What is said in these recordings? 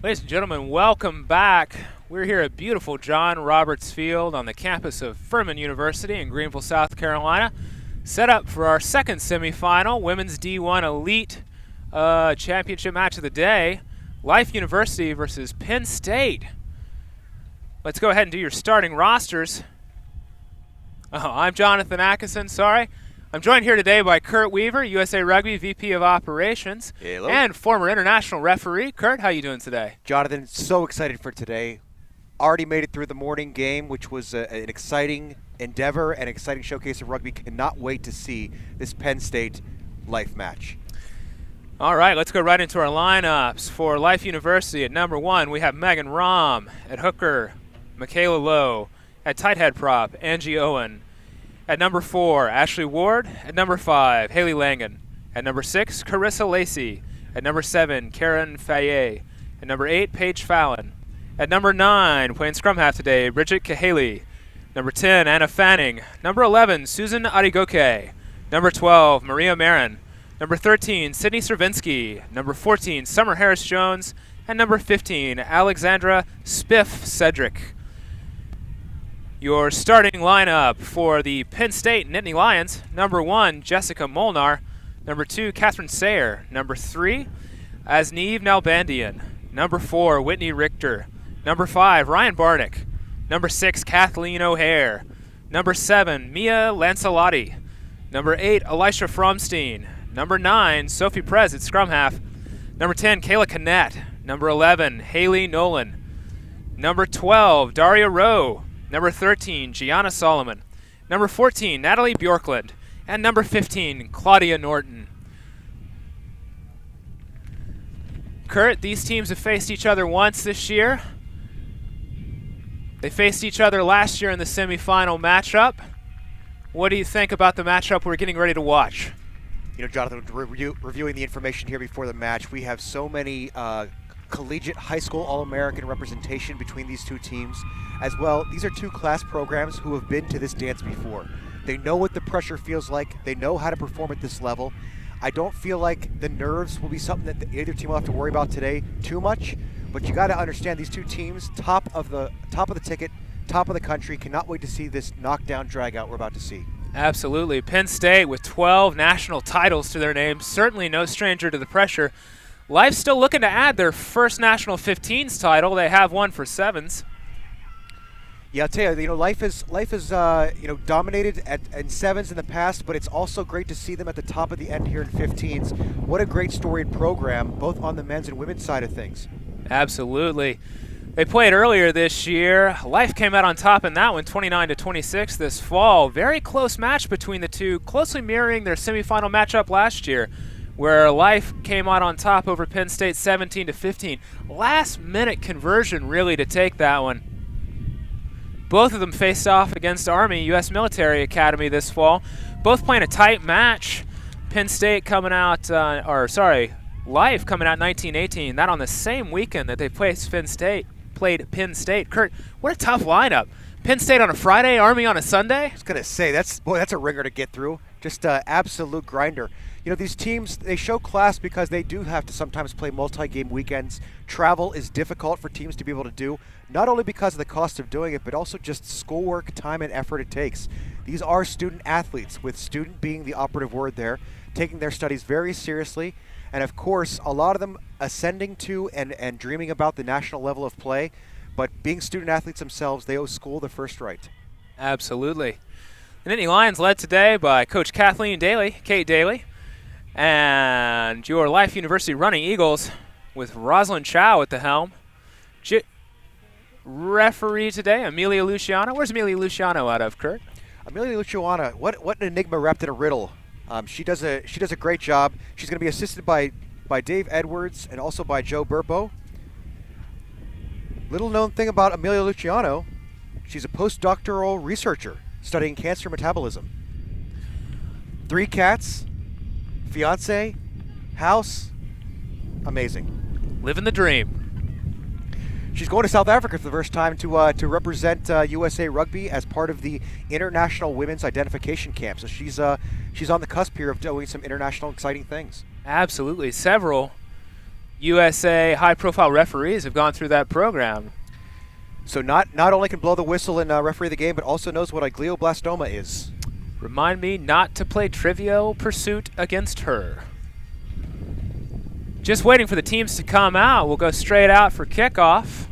Ladies and gentlemen, welcome back. We're here at beautiful John Roberts Field on the campus of Furman University in Greenville, South Carolina. Set up for our second semifinal, Women's D1 Elite Championship match of the day, Life University versus Penn State. Let's go ahead and do your starting rosters. I'm Jonathan Atkinson, I'm joined here today by Kurt Weaver, USA Rugby VP of Operations, Hello. And former international referee. Kurt, how you doing today? Jonathan, so excited for today. Already made it through the morning game, which was an exciting endeavor and exciting showcase of rugby. Cannot wait to see this Penn State Life match. All right, let's go right into our lineups. For Life University at number 1, we have Megan Rahm. At hooker, Michaela Lowe. At tight head prop, Angie Owen. At number 4, Ashley Ward. At number 5, Haley Langan. At number 6, Carissa Lacey. At number 7, Karen Faye. At number 8, Paige Fallon. At number 9, playing scrum half today, Bridget Cahaley. Number 10, Anna Fanning. Number 11, Susan Arigoke. Number 12, Maria Marin. Number 13, Sydney Stravinsky. Number 14, Summer Harris-Jones. And number 15, Alexandra Spiff Cedric. Your starting lineup for the Penn State Nittany Lions: number 1, Jessica Molnar. Number 2, Catherine Sayer. Number 3, Asneev Nalbandian. Number 4, Whitney Richter. Number 5, Ryan Barnick. Number 6, Kathleen O'Hare. Number 7, Mia Lancelotti. Number 8, Elisha Fromstein. Number 9, Sophie Prez at scrum half. Number 10, Kayla Canet. Number 11, Haley Nolan. Number 12, Daria Rowe. Number 13, Gianna Solomon. Number 14, Natalie Bjorklund. And number 15, Claudia Norton. Kurt, these teams have faced each other once this year. They faced each other last year in the semifinal matchup. What do you think about the matchup we're getting ready to watch? You know, Jonathan, reviewing the information here before the match, we have so many collegiate high school All-American representation between these two teams. As well, these are two class programs who have been to this dance before. They know what the pressure feels like. They know how to perform at this level. I don't feel like the nerves will be something that either team will have to worry about today too much. But you got to understand, these two teams, top of the ticket, top of the country. Cannot wait to see this knockdown drag out we're about to see. Absolutely. Penn State with 12 national titles to their name, certainly no stranger to the pressure. Life's still looking to add their first national 15s title. They have one for 7s. Yeah, I'll tell you, Life is dominated in 7s in the past, but it's also great to see them at the top of the end here in 15s. What a great storied program, both on the men's and women's side of things. Absolutely. They played earlier this year. Life came out on top in that one, 29-26 this fall. Very close match between the two, closely mirroring their semifinal matchup last year, where Life came out on top over Penn State 17-15. Last minute conversion really to take that one. Both of them faced off against Army U.S. Military Academy this fall. Both playing a tight match. Penn State coming out, Life coming out 19-18. That on the same weekend that they played Penn State. Kurt, what a tough lineup. Penn State on a Friday, Army on a Sunday. I was going to say, that's a ringer to get through. Just an absolute grinder. These teams, they show class because they do have to sometimes play multi-game weekends. Travel is difficult for teams to be able to do, not only because of the cost of doing it, but also just schoolwork, time, and effort it takes. These are student athletes, with student being the operative word there, taking their studies very seriously. And of course, a lot of them ascending to and dreaming about the national level of play. But being student athletes themselves, they owe school the first right. Absolutely. The Nittany Lions led today by Coach Kate Daly, and your Life University Running Eagles with Rosalind Chow at the helm. Referee today, Amelia Luciano. Where's Amelia Luciano out of, Kurt? Amelia Luciano, what an enigma wrapped in a riddle. She does a great job. She's going to be assisted by Dave Edwards and also by Joe Burpo. Little known thing about Amelia Luciano, she's a postdoctoral researcher studying cancer metabolism. 3 cats, fiance, house, amazing. Living the dream. She's going to South Africa for the first time to represent USA Rugby as part of the International Women's Identification Camp. So she's on the cusp here of doing some international exciting things. Absolutely. Several USA high-profile referees have gone through that program. So not only can blow the whistle and referee the game, but also knows what a glioblastoma is. Remind me not to play Trivial Pursuit against her. Just waiting for the teams to come out. We'll go straight out for kickoff.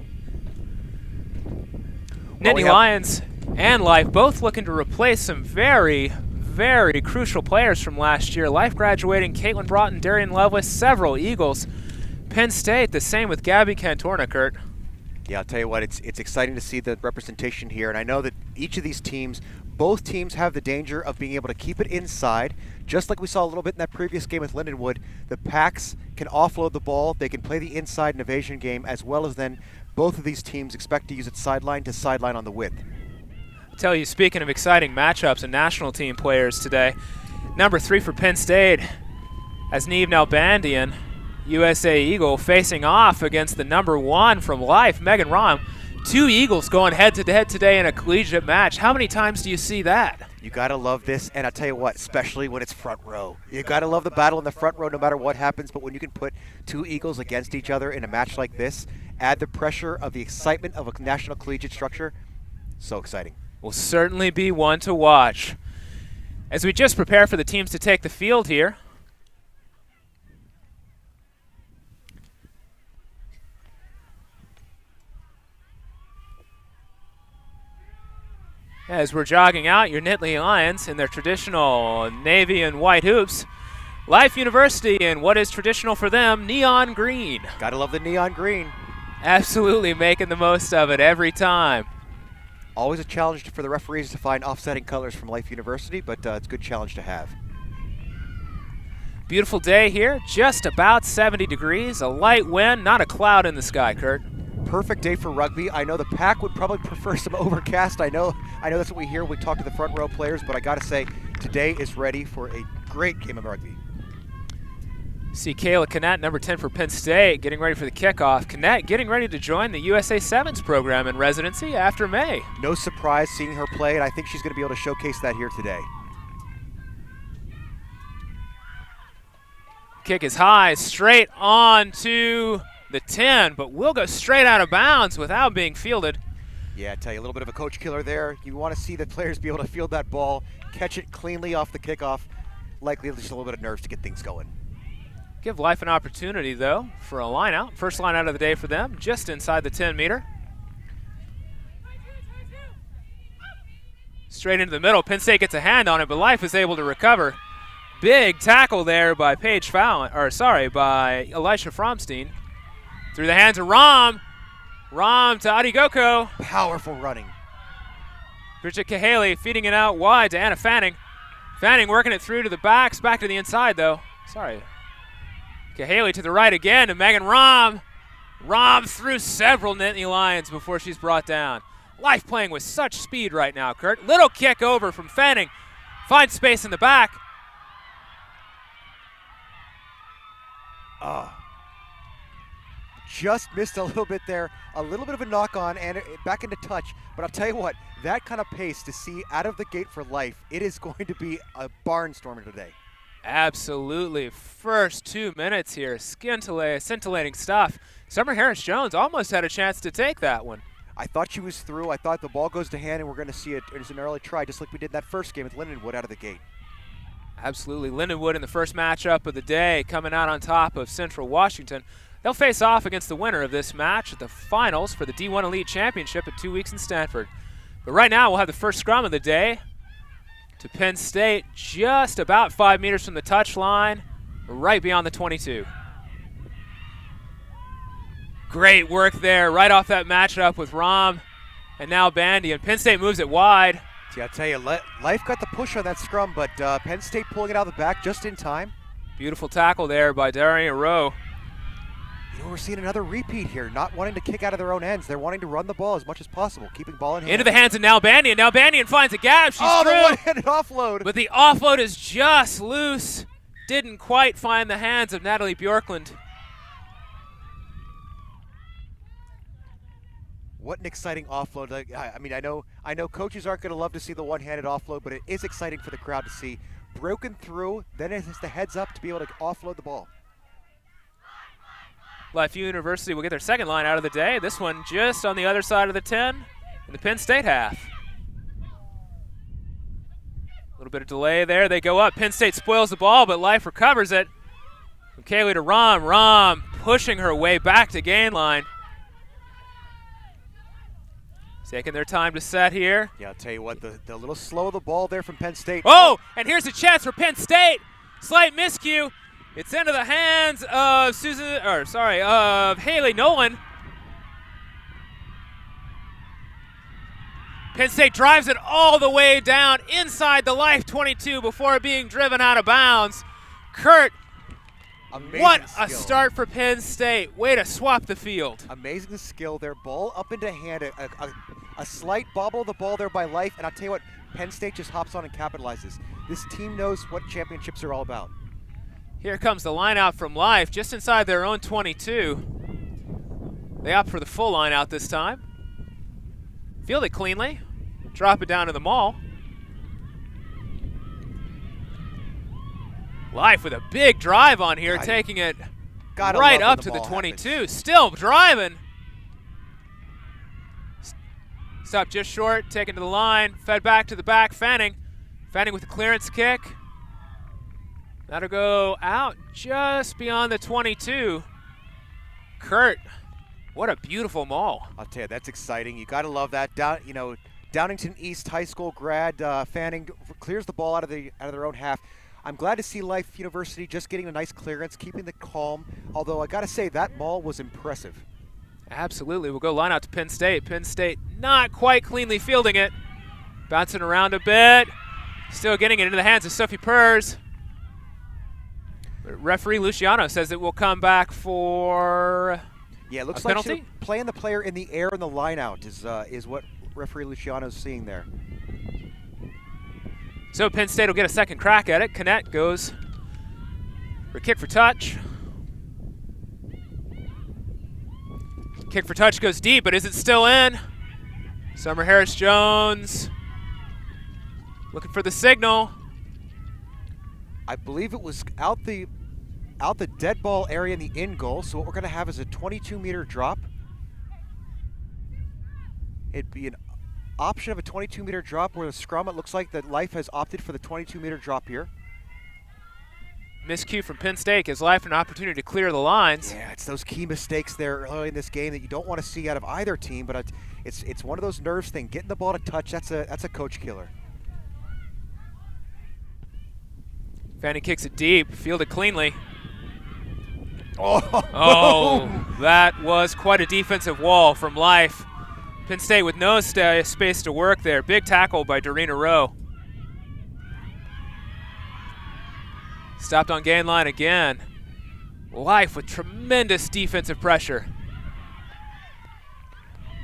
Nittany Lions and Life both looking to replace some very, very crucial players from last year. Life graduating Caitlin Broughton, Darian Lovelace, several Eagles. Penn State, the same with Gabby Cantorna, Kurt. Yeah, I'll tell you what, it's exciting to see the representation here, and I know that each of these teams, both teams have the danger of being able to keep it inside. Just like we saw a little bit in that previous game with Lindenwood, the Packs can offload the ball, they can play the inside and evasion game, as well as then both of these teams expect to use it sideline to sideline on the width. I'll tell you, speaking of exciting matchups and national team players today, number 3 for Penn State, as Neve Nalbandian, USA Eagle, facing off against the number 1 from Life, Megan Rahm. 2 Eagles going head-to-head today in a collegiate match. How many times do you see that? You got to love this, and I'll tell you what, especially when it's front row. You got to love the battle in the front row no matter what happens, but when you can put 2 Eagles against each other in a match like this, add the pressure of the excitement of a national collegiate structure, so exciting. Will certainly be one to watch. As we just prepare for the teams to take the field here, as we're jogging out, your Nittany Lions in their traditional navy and white hoops. Life University in what is traditional for them, neon green. Gotta love the neon green. Absolutely making the most of it every time. Always a challenge for the referees to find offsetting colors from Life University, but it's a good challenge to have. Beautiful day here, just about 70 degrees, a light wind, not a cloud in the sky, Kurt. Perfect day for rugby. I know the Pack would probably prefer some overcast. I know that's what we hear when we talk to the front row players, but I gotta say, today is ready for a great game of rugby. See Kayla Canet, number 10 for Penn State, getting ready for the kickoff. Canet getting ready to join the USA Sevens program in residency after May. No surprise seeing her play, and I think she's gonna be able to showcase that here today. Kick is high, straight on to the 10, but will go straight out of bounds without being fielded. Yeah, I tell you, a little bit of a coach killer there. You want to see the players be able to field that ball, catch it cleanly off the kickoff. Likely just a little bit of nerves to get things going. Give Life an opportunity, though, for a line out. First line out of the day for them, just inside the 10-meter. Straight into the middle. Penn State gets a hand on it, but Life is able to recover. Big tackle there by by Elisha Fromstein. Through the hands of Rahm. Rahm to Adigoko. Powerful running. Bridget Cahaley feeding it out wide to Anna Fanning. Fanning working it through to the backs, back to the inside though. Cahaley to the right again to Megan Rahm. Rahm through several Nittany Lions before she's brought down. Life playing with such speed right now, Kurt. Little kick over from Fanning. Finds space in the back. Just missed a little bit there. A little bit of a knock on and back into touch. But I'll tell you what, that kind of pace to see out of the gate for Life, it is going to be a barnstormer today. Absolutely. First 2 minutes here. Scintillating stuff. Summer Harris-Jones almost had a chance to take that one. I thought she was through. I thought the ball goes to hand and we're going to see it as an early try, just like we did in that first game with Lindenwood out of the gate. Absolutely. Lindenwood in the first matchup of the day coming out on top of Central Washington. They'll face off against the winner of this match at the finals for the D1 Elite Championship in 2 weeks in Stanford. But right now we'll have the first scrum of the day to Penn State, just about 5 meters from the touchline, right beyond the 22. Great work there, right off that matchup with Rahm and now Bandy, and Penn State moves it wide. See, I tell you, Life got the push on that scrum, but Penn State pulling it out of the back just in time. Beautiful tackle there by Darian Rowe. You know, we're seeing another repeat here, not wanting to kick out of their own ends. They're wanting to run the ball as much as possible, keeping ball in hand. Into the hands of Nalbandian. Nalbandian finds a gap. She's through. The one-handed offload. But the offload is just loose. Didn't quite find the hands of Natalie Bjorklund. What an exciting offload. I mean, I know coaches aren't going to love to see the one-handed offload, but it is exciting for the crowd to see. Broken through, then it has the heads up to be able to offload the ball. Life University will get their second line out of the day. This one just on the other side of the 10 in the Penn State half. A little bit of delay there. They go up. Penn State spoils the ball, but Life recovers it. From Kaylee to Rom. Rom pushing her way back to gain line. Taking their time to set here. Yeah, I'll tell you what, the little slow of the ball there from Penn State. Oh, and here's a chance for Penn State. Slight miscue. It's into the hands of Haley Nolan. Penn State drives it all the way down inside the Life 22 before being driven out of bounds. Kurt, amazing what skill. a start for Penn State. Way to swap the field. Amazing skill there. Ball up into hand. A slight bobble of the ball there by Life. And I'll tell you what, Penn State just hops on and capitalizes. This team knows what championships are all about. Here comes the line out from Life just inside their own 22. They opt for the full line out this time. Field it cleanly. Drop it down to the maul. Life with a big drive on here, taking it right up to the 22. Happens. Still driving. Stop just short, taken to the line, fed back to the back. Fanning with a clearance kick. That'll go out just beyond the 22. Kurt, what a beautiful maul. I'll tell you, that's exciting. You got to love that. Downington East High School grad Fanning clears the ball out of their own half. I'm glad to see Life University just getting a nice clearance, keeping the calm. Although I got to say, that maul was impressive. Absolutely. We'll go line out to Penn State. Penn State not quite cleanly fielding it. Bouncing around a bit. Still getting it into the hands of Sophie Purrs. But referee Luciano says it will come back for it looks a like penalty. Playing the player in the air in the line out is what referee Luciano's seeing there. So Penn State will get a second crack at it. Canet goes for kick for touch. Kick for touch goes deep, but is it still in? Summer Harris-Jones looking for the signal. I believe it was out the dead ball area in the in goal. So what we're going to have is a 22-meter drop. It'd be an option of a 22-meter drop where the scrum, it looks like that Life has opted for the 22-meter drop here. Miscue from Penn State gives Life an opportunity to clear the lines. Yeah, it's those key mistakes there early in this game that you don't want to see out of either team, but it's one of those nerves things. Getting the ball to touch, that's a coach killer. Fanning kicks it deep, fielded cleanly. Oh, that was quite a defensive wall from Life. Penn State with no space to work there. Big tackle by Dorena Rowe. Stopped on gain line again. Life with tremendous defensive pressure.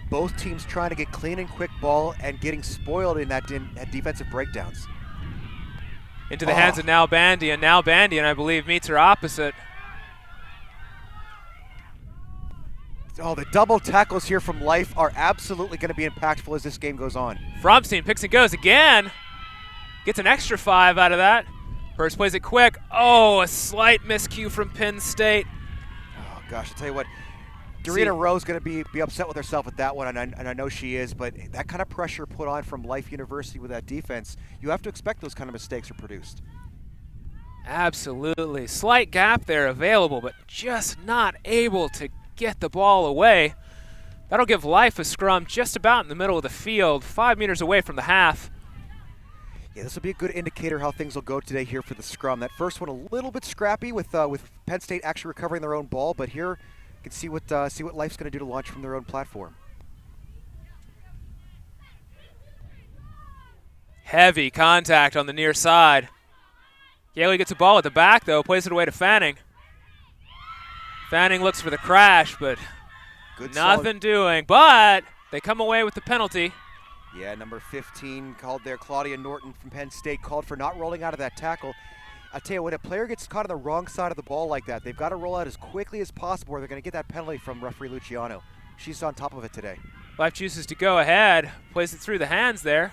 Both teams trying to get clean and quick ball and getting spoiled in that defensive breakdowns. Into the hands of Nalbandian. Nalbandian, I believe, meets her opposite. Oh, the double tackles here from Life are absolutely going to be impactful as this game goes on. Fromstein picks and goes again. Gets an extra 5 out of that. Purse plays it quick. Oh, a slight miscue from Penn State. Oh, gosh, I'll tell you what. Dorena Rowe's going to be upset with herself at that one, and I know she is, but that kind of pressure put on from Life University with that defense, you have to expect those kind of mistakes are produced. Absolutely. Slight gap there available, but just not able to get the ball away. That'll give Life a scrum just about in the middle of the field, 5 meters away from the half. Yeah, this will be a good indicator how things will go today here for the scrum. That first one a little bit scrappy with Penn State actually recovering their own ball, but here you can see what Life's going to do to launch from their own platform. Heavy contact on the near side. Gailey gets a ball at the back, though, plays it away to Fanning. Fanning looks for the crash, but nothing doing. But they come away with the penalty. Yeah, number 15 called there, Claudia Norton from Penn State, called for not rolling out of that tackle. I tell you, when a player gets caught on the wrong side of the ball like that, they've got to roll out as quickly as possible or they're going to get that penalty from referee Luciano. She's on top of it today. Life chooses to go ahead, plays it through the hands there.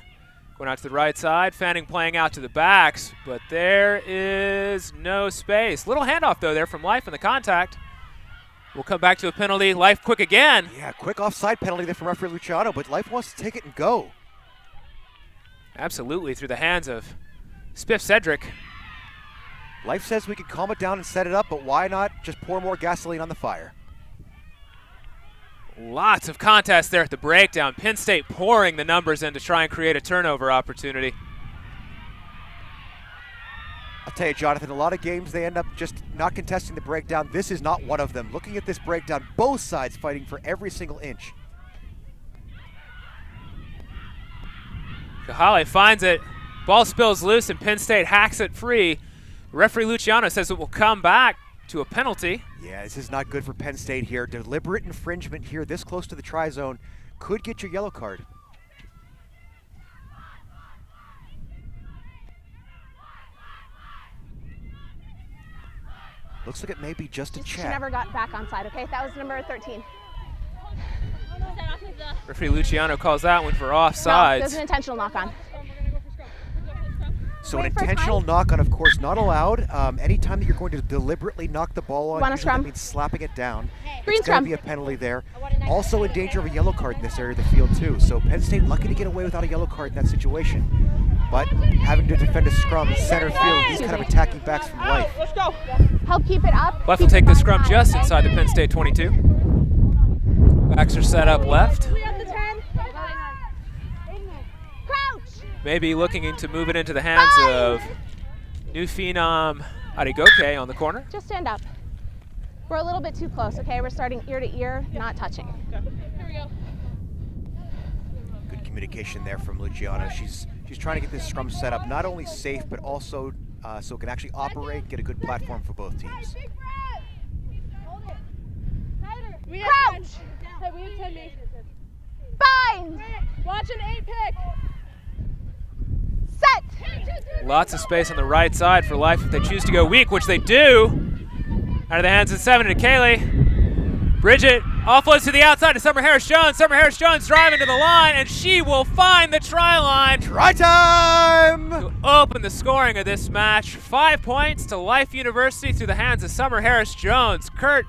Going out to the right side, Fanning playing out to the backs, but there is no space. Little handoff, though, there from Life in the contact. We'll come back to a penalty. Life quick again. Yeah, quick offside penalty there from referee Luciano, but Life wants to take it and go. Absolutely, through the hands of Spiff Cedric. Life says we can calm it down and set it up, but why not just pour more gasoline on the fire? Lots of contests there at the breakdown. Penn State pouring the numbers in to try and create a turnover opportunity. I'll tell you, Jonathan, a lot of games they end up just not contesting the breakdown. This is not one of them. Looking at this breakdown, both sides fighting for every single inch. Kahale finds it. Ball spills loose and Penn State hacks it free. Referee Luciano says it will come back to a penalty. Yeah, this is not good for Penn State here. Deliberate infringement here this close to the try zone could get your yellow card. Looks like it may be just a She check. never got back on side, okay? That was number 13. Referee Luciano calls that one for No, offsides. there's an intentional knock on. So an Wait for intentional time. knock on, of course, not allowed. Anytime that you're going to deliberately knock the ball on, Want a usually that scrum? means slapping it down. Green It's going scrum. to be a penalty there. Also in danger of a yellow card in this area of the field, too. So Penn State lucky to get away without a yellow card in that situation. But having to defend a scrum in center field, these kind of attacking backs from Life. Let's go. Help keep it up. Life will Keep take it the by scrum side, just okay? inside the Penn State 22. Backs are set up left. We have the 10. Crouch! Maybe looking to move it into the hands of new phenom Arigoke on the corner. Just stand up. We're a little bit too close, okay? We're starting ear to ear, not touching. Here we go. Good communication there from Luciano. She's trying to get this scrum set up not only safe, but also so it can actually operate, get a good platform for both teams. We have Crouch! 10. Hey, we have 10 meters. Bind! Watch an 8 pick. Set! Lots of space on the right side for Life if they choose to go weak, which they do. Out of the hands of 7 to Kaylee. Bridget offloads to the outside to Summer Harris-Jones. Summer Harris-Jones driving to the line, and she will find the try line. Try time! To open the scoring of this match. 5 points to Life University through the hands of Summer Harris-Jones. Kurt,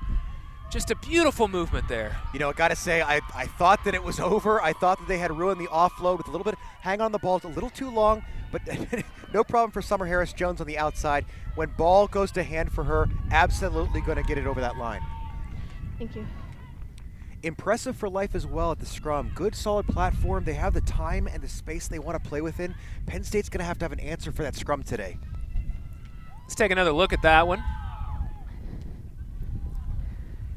just a beautiful movement there. You know, I got to say, I thought that it was over. I thought that they had ruined the offload with a little bit hang on the ball. It's a little too long, but no problem for Summer Harris-Jones on the outside. When ball goes to hand for her, absolutely going to get it over that line. Thank you. Impressive for Life as well at the scrum. Good, solid platform. They have the time and the space they want to play within. Penn State's going to have an answer for that scrum today. Let's take another look at that one.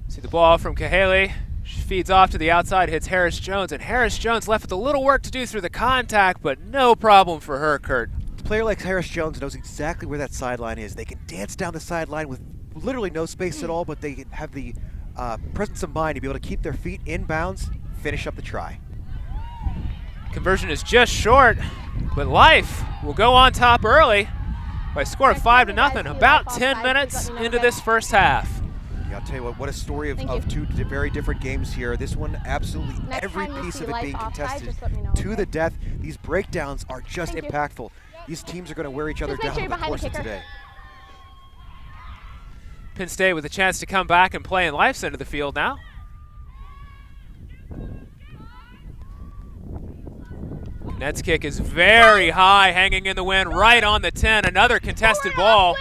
See the ball from Kahale. She feeds off to the outside, hits Harris-Jones, and Harris-Jones left with a little work to do through the contact, but no problem for her, Kurt. A player like Harris-Jones knows exactly where that sideline is. They can dance down the sideline with literally no space at all, but they have the presence of mind to be able to keep their feet in bounds, finish up the try. Conversion is just short, but Life will go on top early by a score of 5-0, about 10 minutes into this first half. Yeah, I'll tell you what a story of Thank two very different games here. This one, absolutely Next every time you piece see of it Life being offside, contested just let me know, to okay? the death. These breakdowns are just Thank you. impactful. These teams are going to wear each other Just make down sure over you're the behind the course of kicker. today. Penn State with a chance to come back and play in Life's end of the field now. Nets kick is very high, hanging in the wind right on the 10. Another contested ball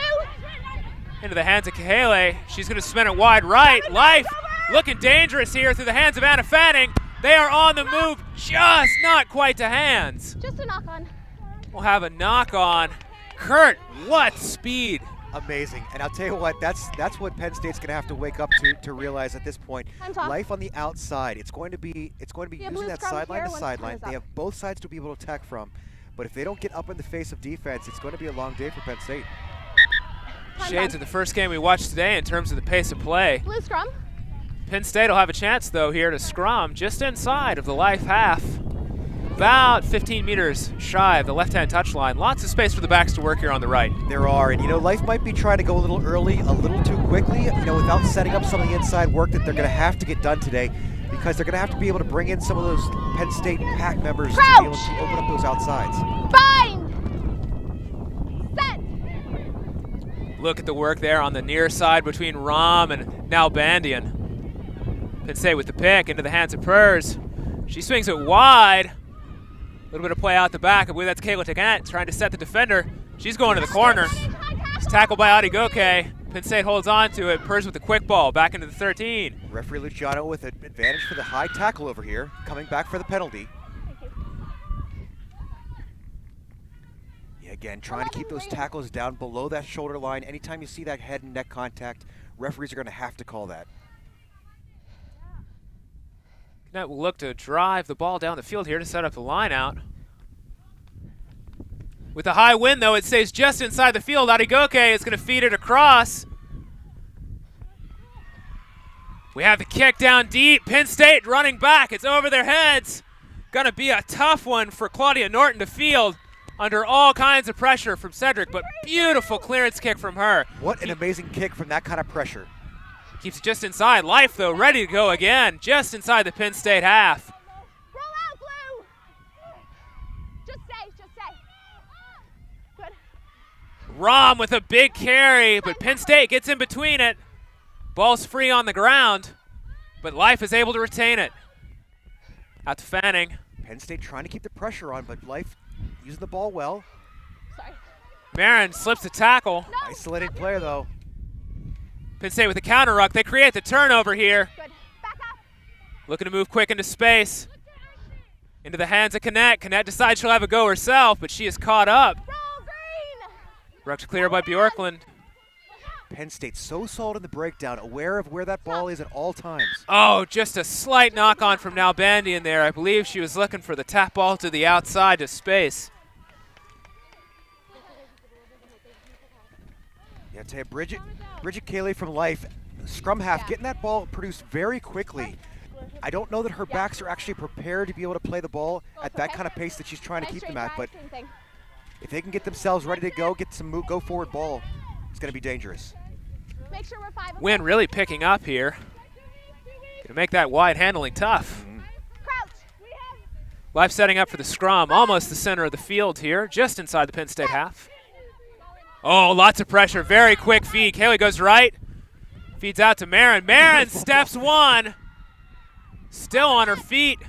into the hands of Kahale. She's going to spin it wide right. Life looking dangerous here through the hands of Anna Fanning. They are on the move, just not quite to hands. Just a knock on. We'll have a knock on. Kurt, what speed. Amazing. And I'll tell you what, that's what Penn State's going to have to wake up to realize at this point. Time's off. Life on the outside. It's going to be Yeah, using blue that scrum sideline here to once sideline. time is They up. have both sides to be able to attack from. But if they don't get up in the face of defense, it's going to be a long day for Penn State. Shades of the first game we watched today in terms of the pace of play. Blue scrum. Penn State will have a chance, though, here to scrum just inside of the Life half. About 15 meters shy of the left-hand touchline. Lots of space for the backs to work here on the right. There are, and Life might be trying to go a little early, a little too quickly, without setting up some of the inside work that they're going to have to get done today, because they're going to have to be able to bring in some of those Penn State pack members to be able to open up those outsides. Bind! Set! Look at the work there on the near side between Rom and now Bandian. Penn State with the pick into the hands of Purrs. She swings it wide. A little bit of play out the back. I believe that's Kayla Tagant trying to set the defender. She's going to the corner. It's tackled by Adigoke. Penn State holds on to it. Purrs with the quick ball back into the 13. Referee Luciano with an advantage for the high tackle over here, coming back for the penalty. Yeah, again, trying to keep those tackles down below that shoulder line. Anytime you see that head and neck contact, referees are going to have to call that. Net will look to drive the ball down the field here to set up the line out. With a high wind, though, it stays just inside the field. Adigoke is going to feed it across. We have the kick down deep. Penn State running back. It's over their heads. Going to be a tough one for Claudia Norton to field under all kinds of pressure from Cedric, but beautiful clearance kick from her. What an amazing kick from that kind of pressure. Keeps it just inside. Life, though, ready to go again, just inside the Penn State half. Roll out, Blue. Just stay. Good. Rom with a big carry, but Penn State gets in between it. Ball's free on the ground, but Life is able to retain it. Out to Fanning. Penn State trying to keep the pressure on, but Life using the ball well. Sorry. Marin slips a tackle. No. Isolated player, though. Penn State with a counter ruck. They create the turnover here. Good. Back up. Looking to move quick into space. Into the hands of Canet. Canet decides she'll have a go herself, but she is caught up. Roll green. Rucked clear by Bjorklund. Penn State so solid in the breakdown, aware of where that ball is at all times. Oh, just a slight knock on from Nalbandian there. I believe she was looking for the tap ball to the outside to space. Yeah, I tell you, Bridget Cayley from Life, scrum half, getting that ball produced very quickly. I don't know that her backs are actually prepared to be able to play the ball at that kind of pace that she's trying to keep them at, but if they can get themselves ready to go, get some go forward ball, it's going to be dangerous. Make sure we're 5. Wind really picking up here. Going to make that wide handling tough. Crouch. Life setting up for the scrum, almost the center of the field here, just inside the Penn State half. Oh, lots of pressure, very quick feed. Kaylee goes right, feeds out to Marin. Marin steps one, still on her feet.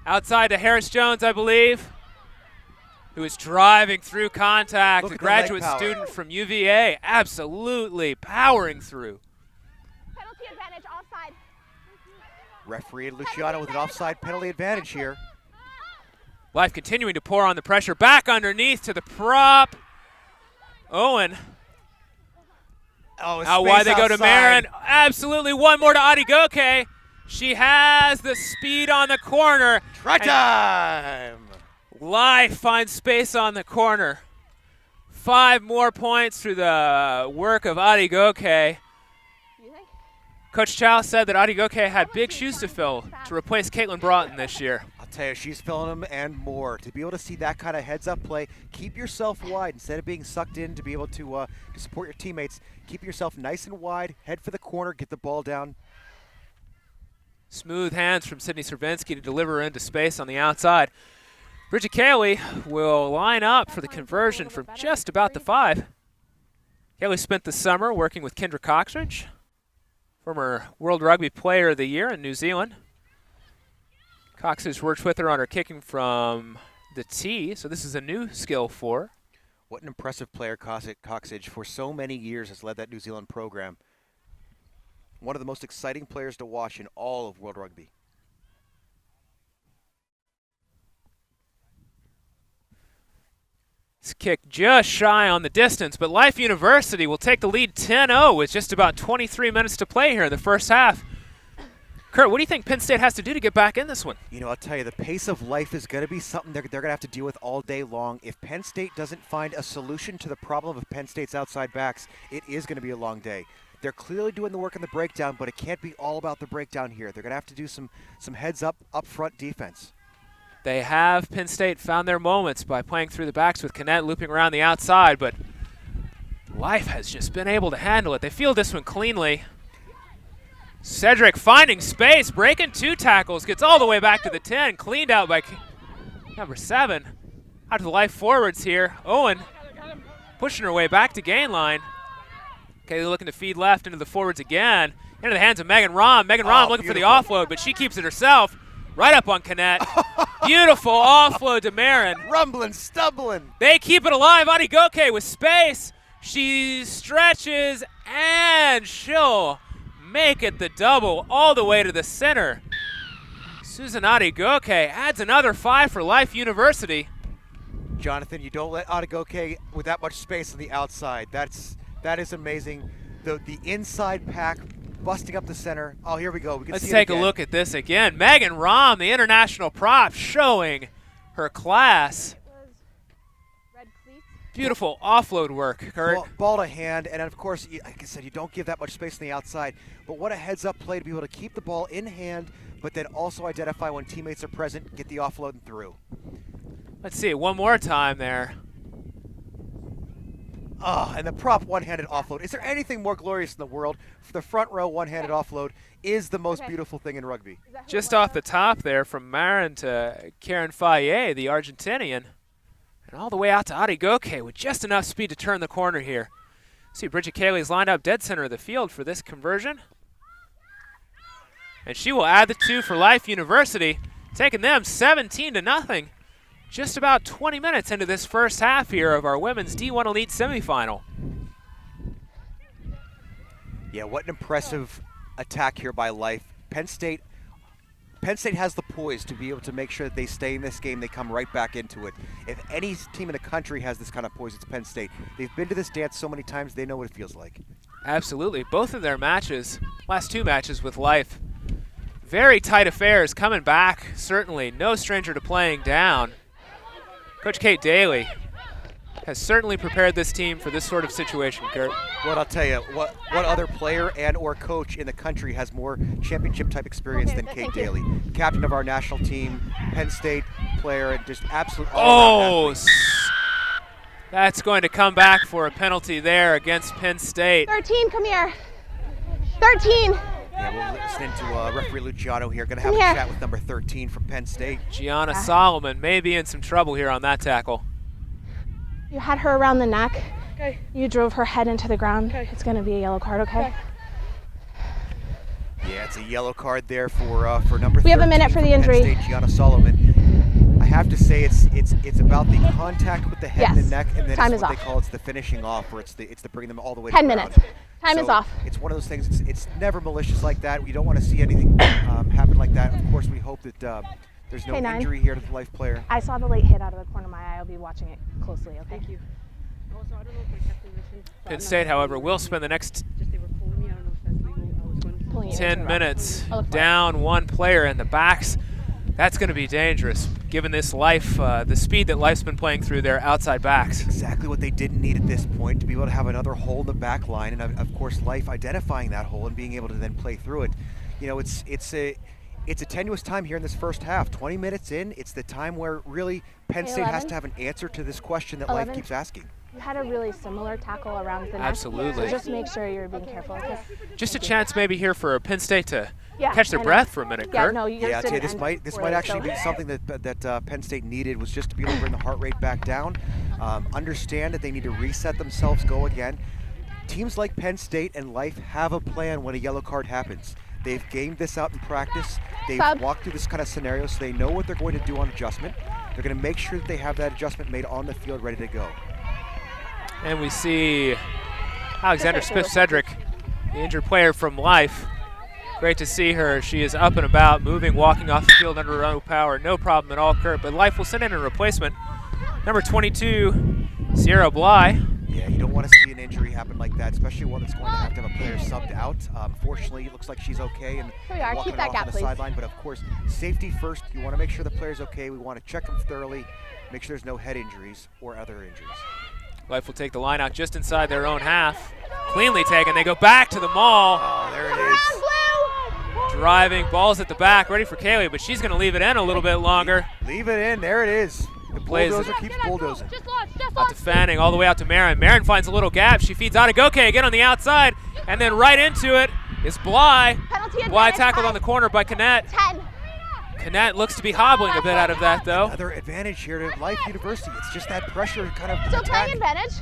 Outside to Harris Jones, I believe, who is driving through contact, a graduate student from UVA, absolutely powering through. Penalty advantage, offside. Referee Luciano with an offside penalty advantage here. Life continuing to pour on the pressure. Back underneath to the prop. Owen. Oh, out wide they go to Marin. Absolutely one more to Adigoke. She has the speed on the corner. Try time. Life finds space on the corner. 5 more points through the work of Adigoke. Coach Chow said that Adigoke had big shoes to fill to replace Caitlin Broughton this year. I'll tell you, she's filling them and more. To be able to see that kind of heads-up play, keep yourself wide instead of being sucked in to be able to support your teammates. Keep yourself nice and wide, head for the corner, get the ball down. Smooth hands from Sydney Cervinsky to deliver into space on the outside. Bridget Cayley will line up for the conversion from just about the 5. Cayley spent the summer working with Kendra Coxridge, former World Rugby Player of the Year in New Zealand. Coxridge worked with her on her kicking from the tee, so this is a new skill for her. What an impressive player Coxridge for so many years has led that New Zealand program. One of the most exciting players to watch in all of World Rugby. This kick just shy on the distance, but Life University will take the lead 10-0 with just about 23 minutes to play here in the first half. Kurt, what do you think Penn State has to do to get back in this one? You know, I'll tell you, the pace of Life is going to be something they're going to have to deal with all day long. If Penn State doesn't find a solution to the problem of Penn State's outside backs, it is going to be a long day. They're clearly doing the work in the breakdown, but it can't be all about the breakdown here. They're going to have to do some heads-up, up-front defense. They have, Penn State, found their moments by playing through the backs with Canet looping around the outside, but Life has just been able to handle it. They field this one cleanly. Cedric finding space, breaking 2 tackles, gets all the way back to the 10, cleaned out by number 7. Out to the Life forwards here. Owen pushing her way back to gain line. Okay, they're looking to feed left into the forwards again. Into the hands of Megan Rahm. Megan Rahm looking for the offload, but she keeps it herself. Right up on Canet. Beautiful offload to Marin. Rumbling, stumbling. They keep it alive. Adigoke with space. She stretches, and she'll make it the double all the way to the center. Susan Adigoke adds another 5 for Life University. Jonathan, you don't let Adigoke with that much space on the outside. That is amazing. The inside pack busting up the center. Oh, here we go. We can Let's see take it again. a look at this again. Megan Rahm, the international prop, showing her class. Red cleats. Beautiful offload work, Kurt. Ball to hand, and of course, like I said, you don't give that much space on the outside. But what a heads-up play to be able to keep the ball in hand, but then also identify when teammates are present, get the offload and through. Let's see it one more time there. Oh, and the prop one-handed offload. Is there anything more glorious in the world? The front row one-handed offload is the most beautiful thing in rugby. Just off the top there from Marin to Karen Faye, the Argentinian. And all the way out to Adigoke with just enough speed to turn the corner here. See, Bridget Cayley's lined up dead center of the field for this conversion. And she will add the 2 for Life University, taking them 17-0. Just about 20 minutes into this first half here of our women's D1 Elite semifinal. Yeah, what an impressive attack here by Life. Penn State has the poise to be able to make sure that they stay in this game. They come right back into it. If any team in the country has this kind of poise, it's Penn State. They've been to this dance so many times, they know what it feels like. Absolutely. Both of their matches, last 2 matches with Life, very tight affairs coming back, certainly. No stranger to playing down. Coach Kate Daly has certainly prepared this team for this sort of situation, Kurt. Well, I'll tell you, what other player and or coach in the country has more championship-type experience than Kate Daly? Captain of our national team, Penn State player, and just absolute all-around athlete. That's going to come back for a penalty there against Penn State. 13, come here. 13. Yeah, we'll listen to referee Luciano here. Going to have a chat with number 13 from Penn State. Gianna Solomon may be in some trouble here on that tackle. You had her around the neck. Okay. You drove her head into the ground. Okay. It's going to be a yellow card, okay? Yeah, it's a yellow card there for number 13. We have a minute for the injury. Penn State, Gianna Solomon. I have to say it's about the contact with the head and the neck, and then Time it's is what off. they call the finishing off, where it's the bringing them all the way 10 to the minutes. ground. Time is off. It's one of those things. It's never malicious like that. We don't want to see anything happen like that. Of course, we hope that there's no injury here to the Life player. I saw the late hit out of the corner of my eye. I'll be watching it closely, okay? Thank you. Also, I don't know if my captain mentioned. Penn State, however, will spend the next Just they were pulling me. I don't know if that's legal. I was going to. Pulling you into 10 the rock. minutes I'll look for it. down one player in the backs. That's going to be dangerous, given this Life, the speed that Life's been playing through their outside backs. Exactly what they didn't need at this point, to be able to have another hole in the back line, and of course Life identifying that hole and being able to then play through it. You know, it's a tenuous time here in this first half. 20 minutes in, it's the time where really Penn State has to have an answer to this question that Life keeps asking. You had a really similar tackle around the neck. Absolutely. So just make sure you're being careful, okay? Just a chance maybe here for Penn State to Yeah, catch their I know. breath for a minute, Yeah, Kurt. no, you Yeah, I'll just tell you, didn't this end might poorly, actually so- be something that Penn State needed, was just to be able to bring the heart rate back down, understand that they need to reset themselves, go again. Teams like Penn State and Life have a plan when a yellow card happens. They've gamed this out in practice. They've walked through this kind of scenario, so they know what they're going to do on adjustment. They're going to make sure that they have that adjustment made on the field, ready to go. And we see Alexander Smith-Cedric, the injured player from Life. Great to see her. She is up and about, moving, walking off the field under her own power. No problem at all, Kurt. But Life will send in a replacement. Number 22, Sierra Bly. Yeah, you don't want to see an injury happen like that, especially one that's going to have a player subbed out. Fortunately, it looks like she's okay and Here we are. walking Keep that off gap, on the please. sideline. But of course, safety first. You want to make sure the player's okay. We want to check them thoroughly, make sure there's no head injuries or other injuries. Life will take the line out just inside their own half. Cleanly taken. They go back to the maul. Oh, there it is. Driving, balls at the back, ready for Kaylee, but she's going to leave it in a little bit longer. Leave it in. There it is. The Plays bulldozer it. keeps bulldozing. Just launch. Just Out launch. to Fanning, all the way out to Marin. Marin finds a little gap. She feeds Adigoke again on the outside, and then right into it is Bly. Penalty Bly advantage, tackled on 5. the corner by Canet. 10. Canet looks to be hobbling a bit out of that, though. Another advantage here to Life University. It's just that pressure kind of Still attack. playing advantage.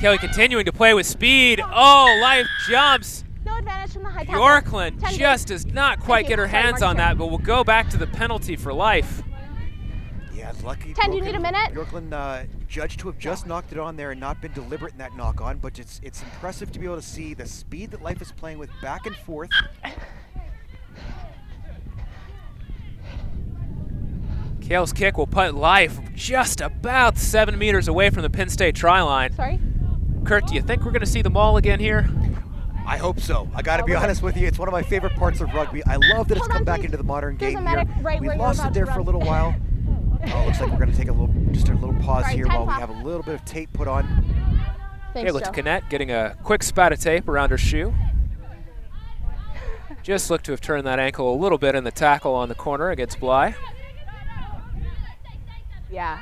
Kelly continuing to play with speed. Oh, Life jumps. No advantage from in the high tackle. Bjorklund 10 just does not quite get her Sorry, hands on that, but we'll go back to the penalty for life. Yeah, lucky. 10, do you need a minute? Bjorklund judged to have just knocked it on there and not been deliberate in that knock on, but it's impressive to be able to see the speed that Life is playing with back and forth. Kale's kick will put Life just about 7 meters away from the Penn State try line. Sorry? Kurt, do you think we're going to see the maul again here? I hope so. I got to be honest with you. It's one of my favorite parts of rugby. I love that it's Hold come on, back please. into the modern There's game a medic here. right We where you're lost about it there to for a run. little while. Oh, looks like we're going to take a little pause Sorry, here time while we pop. have a little bit of tape put on. Thanks, Kayla Joe. Canet getting a quick spat of tape around her shoe. Just looked to have turned that ankle a little bit in the tackle on the corner against Bly. Yeah.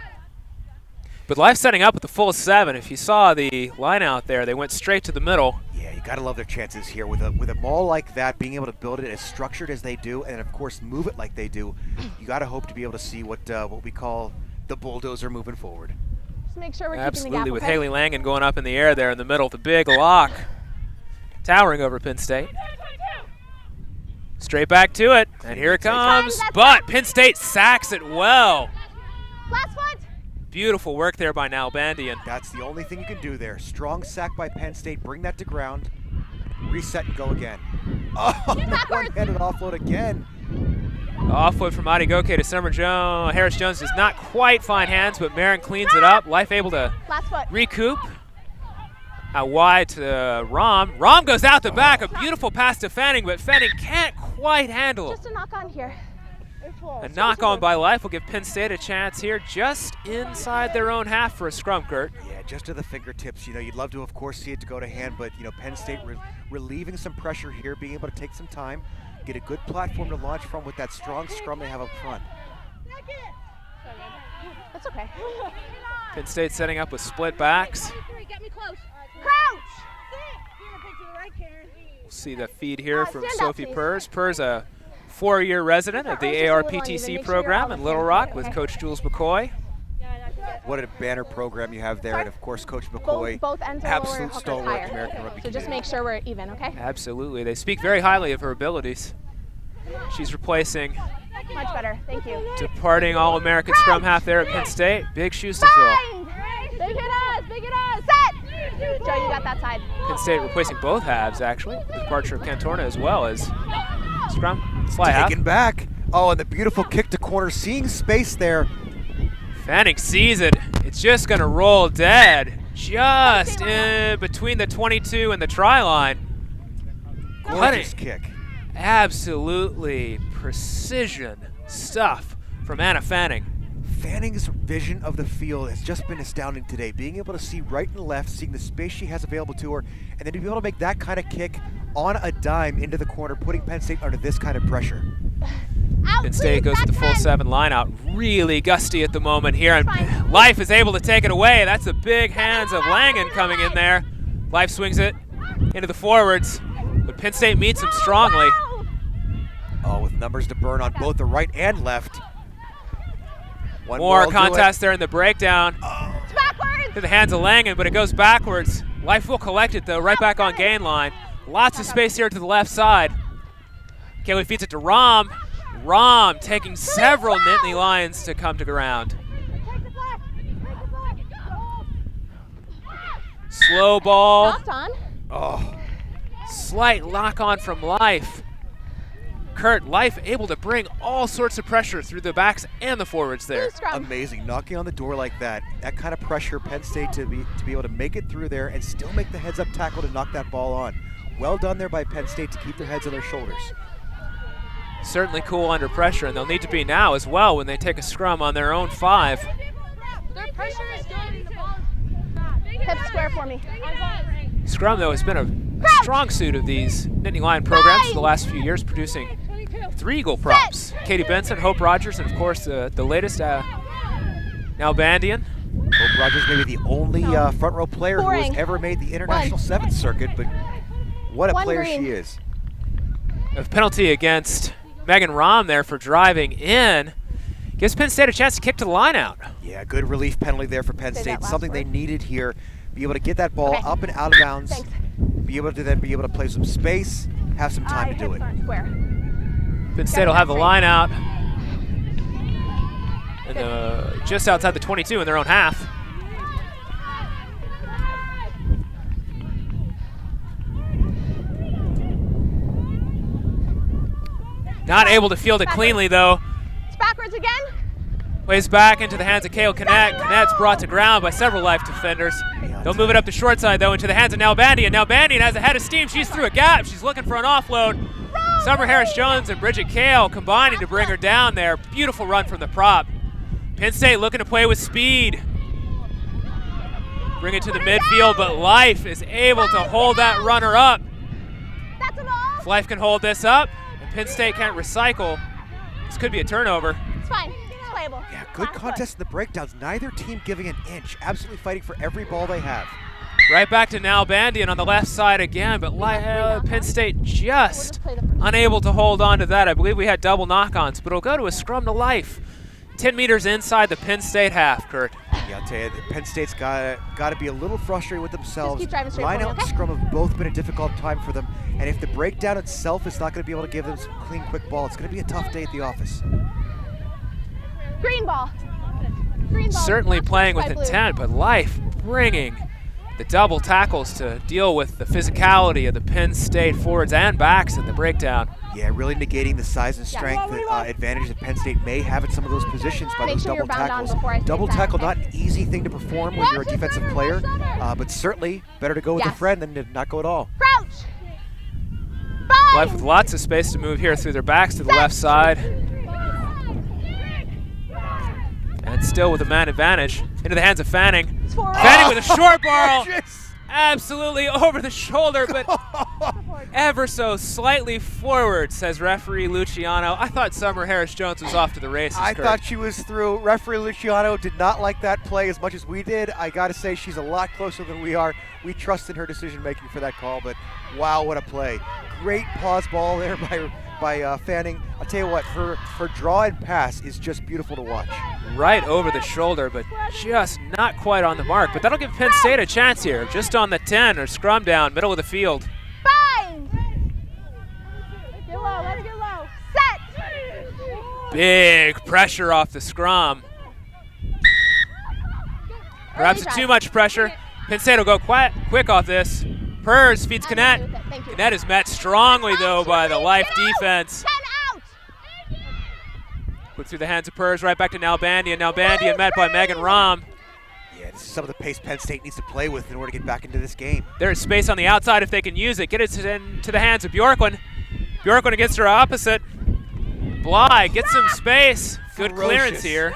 But Life setting up with the full 7. If you saw the line out there, they went straight to the middle. Yeah, you got to love their chances here with a maul like that, being able to build it as structured as they do, and of course move it like they do. You got to hope to be able to see what we call the bulldozer moving forward. Just make sure we're Absolutely, keeping the gap, with okay? Haley Langen going up in the air there in the middle, the big lock, towering over Penn State. Straight back to it, and here it comes, but Penn State sacks it well. Last foot! Beautiful work there by Nalbandian. That's the only thing you can do there. Strong sack by Penn State. Bring that to ground. Reset and go again. Oh, one-handed offload again. Offload from Adi Goke to Summer Jones. Harris Jones does not quite find hands, but Marin cleans it up. Life able to Last foot. recoup. Out wide to Rom. Rom goes out the back. A beautiful pass to Fanning, but Fanning can't quite handle. Just a knock on here. A knock on by Life will give Penn State a chance here just inside their own half for a scrum, Kurt. Yeah, just to the fingertips. You know, you'd love to, of course, see it to go to hand, but, you know, Penn State relieving some pressure here, being able to take some time, get a good platform to launch from with that strong scrum they have up front. That's okay. Penn State setting up with split backs. Crouch! We'll see the feed here from stand up, Sophie please. Purrs. Purrs, a 4-year resident of the Just a little uneven. ARPTC Make sure program you're in all Little the Rock same. with Okay. Coach Jules McCoy. What a banner program you have there, and of course, Coach McCoy, Both ends are lower, absolute hookers stalwart higher. of the American rugby So just community. make sure we're even, okay? Absolutely. They speak very highly of her abilities. She's replacing Much better. Thank you. departing All-American scrum half there at Penn State. Big shoes to fill. Bind! Big hit us! Big hit us! Set! Joe, you got that side. Penn State replacing both halves, actually. With the departure of Cantorna as well as scrum. Fly half. Taken back. Oh, and the beautiful kick to corner, seeing space there. Fanning sees it. It's just going to roll dead. Just in between the 22 and the try line. Gorgeous kick. Absolutely precision stuff from Anna Fanning. Fanning's vision of the field has just been astounding today. Being able to see right and left, seeing the space she has available to her, and then to be able to make that kind of kick on a dime into the corner, putting Penn State under this kind of pressure. Out, Penn State please, goes to the back full 10. 7 line out. Really gusty at the moment here, and Fine. Life is able to take it away. That's the big hands of Langen coming in there. Life swings it into the forwards, but Penn State meets him strongly. Oh, with numbers to burn on both the right and left. One More will do it. contest there in the breakdown. It's backwards! To the hands of Langen, but it goes backwards. Life will collect it though, right back on gain line. Lots of space here to the left side. Kaylee feeds it to Rom. Rom taking several Nittany Lions to come to ground. Slow ball. Knocked on. Oh, Slight lock on from Life. Kurt, Life able to bring all sorts of pressure through the backs and the forwards there. Blue scrum. amazing. Knocking on the door like that. That kind of pressure, Penn State to be able to make it through there and still make the heads up tackle to knock that ball on. Well done there by Penn State to keep their heads on their shoulders. Certainly cool under pressure, and they'll need to be now as well when they take a scrum on their own 5. Their pressure is good. The ball Hip square for me. Scrum, though, has been a strong suit of these Nittany Lion programs for the last few years, producing 3 Eagle props. Katie Benson, Hope Rogers, and of course the latest Nalbandian. Hope Rogers may be the only front row player who has Boring. ever made the International 7 circuit, but what a One player green. she is. A penalty against Megan Rahm there for driving in. Gives Penn State a chance to kick to the line out. Yeah, good relief penalty there for Penn Say State. that last Something they word. needed here. Be able to get that ball Okay. up and out of bounds. Thanks. Be able to then be able to play some space have some time to do it. Square. Penn State will have the line out. And just outside the 22 in their own half. Not able to field it cleanly, though. It's backwards again. Plays back into the hands of Kale Kinnett. Kinnett's brought to ground by several life defenders. They'll move it up the short side, though, into the hands of Nalbandian. Nalbandian has a head of steam. She's through a gap. She's looking for an offload. Summer Harris-Jones and Bridget Kale combining to bring her down there. Beautiful run from the prop. Penn State looking to play with speed. Bring it to the midfield, but Life is able to hold that runner up. If Life can hold this up, and Penn State can't recycle, this could be a turnover. It's fine. It's playable. Yeah, good contest in the breakdowns. Neither team giving an inch. Absolutely fighting for every ball they have. Right back to Nalbandian on the left side again, but Penn State just unable to hold on to that. I believe we had double knock-ons, but it'll go to a scrum to Life. 10 meters inside the Penn State half, Kurt. Yeah, I'll tell you, Penn State's got to be a little frustrated with themselves. Just keep driving straight Line forward, out and scrum have both been a difficult time for them, and if the breakdown itself is not going to be able to give them some clean, quick ball, it's going to be a tough day at the office. Green ball. Green ball. Certainly playing with intent, but Life bringing the double tackles to deal with the physicality of the Penn State forwards and backs in the breakdown. Yeah, really negating the size and strength advantage that Penn State may have at some of those positions by those double tackles. Double tackle, not an easy thing to perform when you're a defensive player, but certainly better to go with a friend than to not go at all. Crouch. Life with lots of space to move here through their backs to the left side. And still with a man advantage. Into the hands of Fanning. Fanning with a short ball. Absolutely over the shoulder, but ever so slightly forward, says referee Luciano. I thought Summer Harris-Jones was off to the races, I thought she was through. Referee Luciano did not like that play as much as we did. I got to say, she's a lot closer than we are. We trust in her decision-making for that call, but wow, what a play. Great pause ball there by Fanning. I'll tell you what, her draw and pass is just beautiful to watch. Right over the shoulder, but just not quite on the mark. But that'll give Penn State a chance here. Just on the 10 or scrum down, middle of the field. Bind. Get low, let's get low. Set. Big pressure off the scrum. Perhaps too much pressure. Penn State will go quick off this. Purrs feeds Kinnett. Kinnett is met strongly, though, by the Life defense. Put through the hands of Purrs, right back to Nalbandian. Nalbandian met by Megan Rahm. Yeah, this is some of the pace Penn State needs to play with in order to get back into this game. There's space on the outside if they can use it. Get it to the hands of Bjorklund. Bjorklund against her opposite. Bly gets some space. Good clearance here.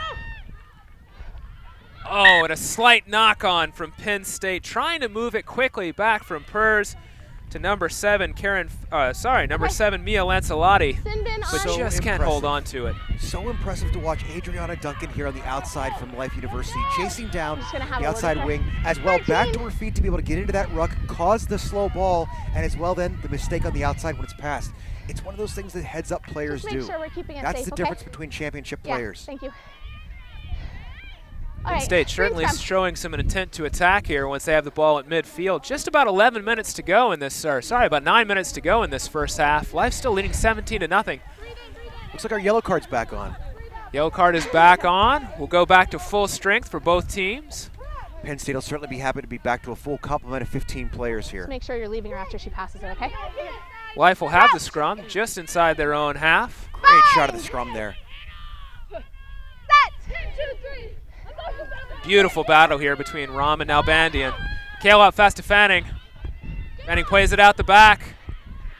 Oh, and a slight knock-on from Penn State. Trying to move it quickly back from Purrs to number 7, number 7, Mia Lancelotti. But So just can't hold on to it. So impressive to watch Adriana Duncan here on the outside from Life University, chasing down the outside wing, as well back to her feet to be able to get into that ruck, cause the slow ball, and as well then the mistake on the outside when it's passed. It's one of those things that heads-up players do. Sure we're keeping it That's safe, the difference between championship players. Thank you. Penn State certainly showing some intent to attack here once they have the ball at midfield. Just about 11 minutes to go in this, about 9 minutes to go in this first half. Life still leading 17-0. Looks like our yellow card's back on. Yellow card is back on. We'll go back to full strength for both teams. Penn State will certainly be happy to be back to a full complement of 15 players here. Just make sure you're leaving her after she passes it, okay? Life will have the scrum just inside their own half. Great shot of the scrum there. Set. 10, 2, 3. Beautiful battle here between Rahm and Nalbandian. Kale out fast to Fanning. Fanning plays it out the back.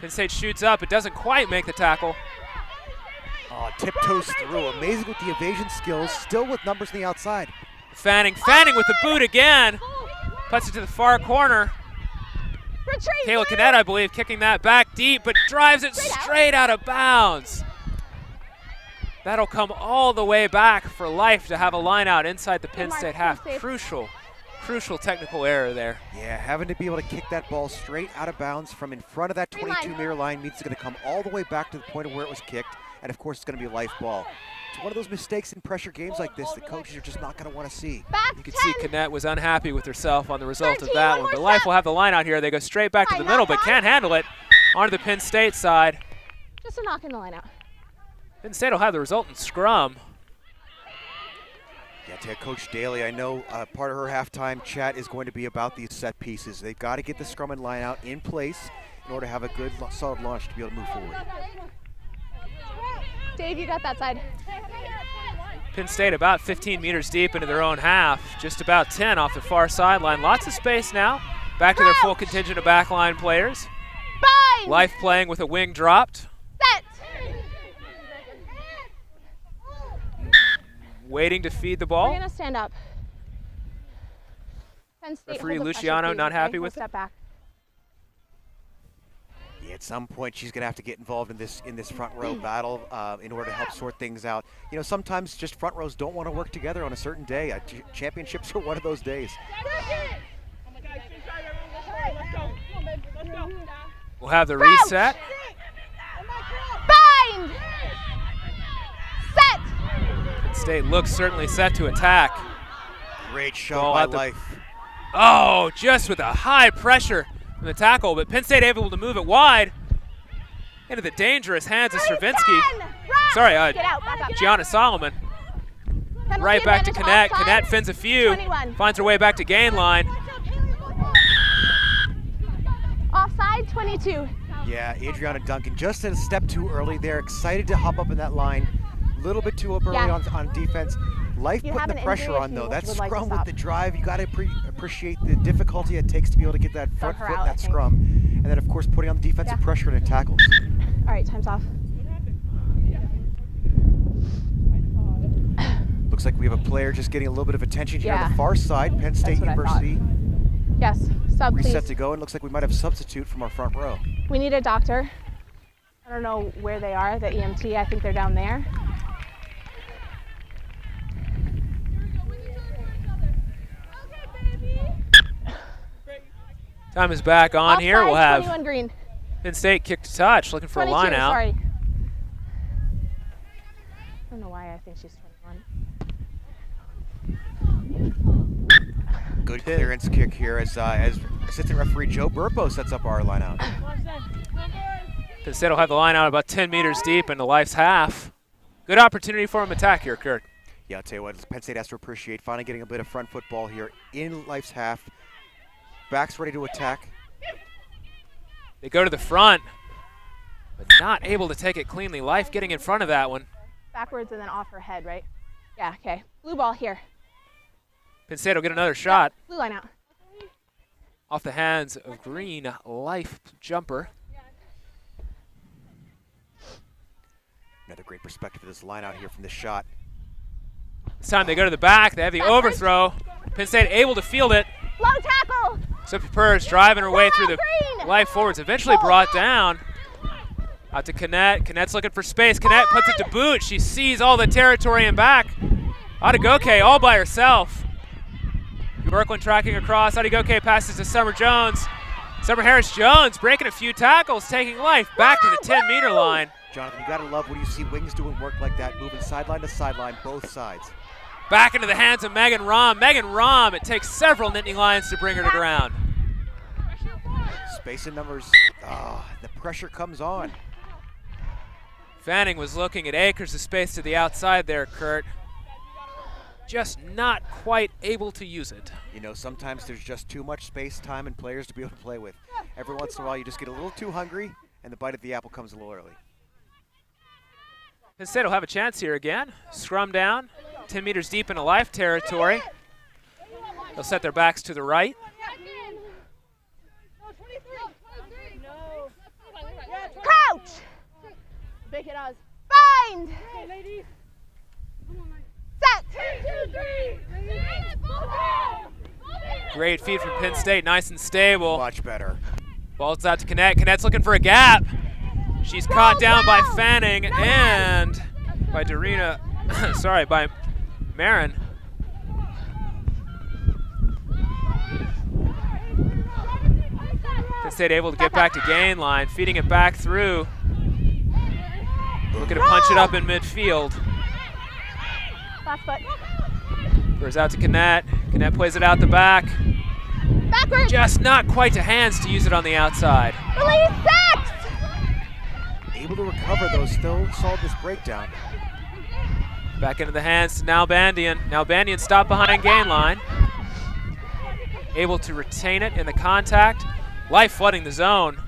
Penn State shoots up. It doesn't quite make the tackle. Oh, tiptoes through. Amazing with the evasion skills. Still with numbers on the outside. Fanning with the boot again. Puts it to the far corner. Kayla Kinnett, I believe, kicking that back deep, but drives it straight out of bounds. That'll come all the way back for Life to have a line out inside the Penn State half. Crucial technical error there. Yeah, having to be able to kick that ball straight out of bounds from in front of that 22-meter line means it's going to come all the way back to the point of where it was kicked, and of course it's going to be a Life ball. It's one of those mistakes in pressure games like this that coaches are just not going to want to see. You can see Kinnett was unhappy with herself on the result of that one, but Life will have the line out here. They go straight back to the middle, but can't handle it. On to the Penn State side. Just a knock in the line out. Penn State will have the resultant scrum. Yeah, to Coach Daly, I know part of her halftime chat is going to be about these set pieces. They've got to get the scrum and line out in place in order to have a good, solid launch to be able to move forward. Dave, you got that side. Penn State about 15 meters deep into their own half, just about 10 off the far sideline. Lots of space now. Back to their full contingent of backline players. Bind! Life playing with a wing dropped. Set! Waiting to feed the ball. We're going to stand up. Penn State, Referee hold the pressure, Luciano please, not okay? happy We'll with it. step back. Yeah, at some point she's going to have to get involved in this front row battle in order to help sort things out. You know, sometimes just front rows don't want to work together on a certain day. Championships are one of those days. We'll have the reset. Bind! Set! Penn State looks certainly set to attack. Great shot Ball by out the- Life. Oh, just with a high pressure from the tackle, but Penn State able to move it wide into the dangerous hands of Stravinsky. Sorry, Get out, back up. Gianna Solomon. Penalty Right back to advantage, Cannett. offside. Cannett fins a few, 21. finds her way back to gain line. Offside, 22. Yeah, Adriana Duncan just a step too early there. Excited to hop up in that line. A little bit too early Yeah. on defense. Life You putting have the an pressure injury on if though. you That would like to scrum with stop. the drive, you got to appreciate the difficulty it takes to be able to get that front her foot in out, that I think. scrum. And then of course putting on the defensive Yeah. pressure and the tackles. All right, time's off. Looks like we have a player just getting a little bit of attention here on Yeah. the far side. Penn State what I thought. University Yes, sub, please. reset to go, and looks like we might have a substitute from our front row. We need a doctor. I don't know where they are, the EMT. I think they're down there. Time is back on here. Offside, We'll have 21 green. Penn State kick to touch, looking for a 22, line out. sorry. I don't know why I think she's 21. Good clearance kick here as assistant referee Joe Burpo sets up our line out. Penn State will have the line out about 10 meters deep into Life's half. Good opportunity for him to attack here, Kurt. Yeah, I'll tell you what, Penn State has to appreciate finally getting a bit of front football here in Life's half. Back's ready to attack. They go to the front, but not able to take it cleanly. Life getting in front of that one. Backwards and then off her head, right? Yeah, okay. Blue ball here. Penn State will get another shot Blue line out. off the hands of Green. Life jumper. Another great perspective of this line out here from this shot. This time they go to the back. They have the Backwards. overthrow. Penn State able to field it. Low tackle. Sophie Purrs driving her way through the Green. Life forwards. Eventually brought down. Out to Cannett. Cannett's looking for space. Cannett puts it to boot. She sees all the territory and back. Adegoke all by herself. Bjorklund tracking across. Adegoke passes to Summer Jones. Summer Harris-Jones breaking a few tackles, taking Life back to the 10-meter line. Jonathan, you gotta love when you see wings doing work like that, moving sideline to sideline, both sides. Back into the hands of Megan Rahm. Megan Rahm, it takes several Nittany Lions to bring her to ground. Space and numbers, the pressure comes on. Fanning was looking at acres of space to the outside there, Kurt. Just not quite able to use it. You know, sometimes there's just too much space, time, and players to be able to play with. Every once in a while, you just get a little too hungry, and the bite of the apple comes a little early. Penn State will have a chance here again. Scrum down, 10 meters deep into Life territory. They'll set their backs to the right. Crouch. Big hit us. Bind. Hey, ladies. Set. 2, 3. Great feed from Penn State, nice and stable. Much better. Ball's out to Cannett. Cannett's looking for a gap. She's caught down by Fanning and by Dorina, sorry, by Marin. Penn State able to get back to gain line, feeding it back through. Looking to punch it up in midfield. Last foot. Throws out to Cannett. Cannett plays it out the back. Backwards. Just not quite to hands to use it on the outside. Release 6. able to recover those, still solve this breakdown. Back into the hands to Nalbandian. Nalbandian stopped behind gain line. Able to retain it in the contact. Life flooding the zone.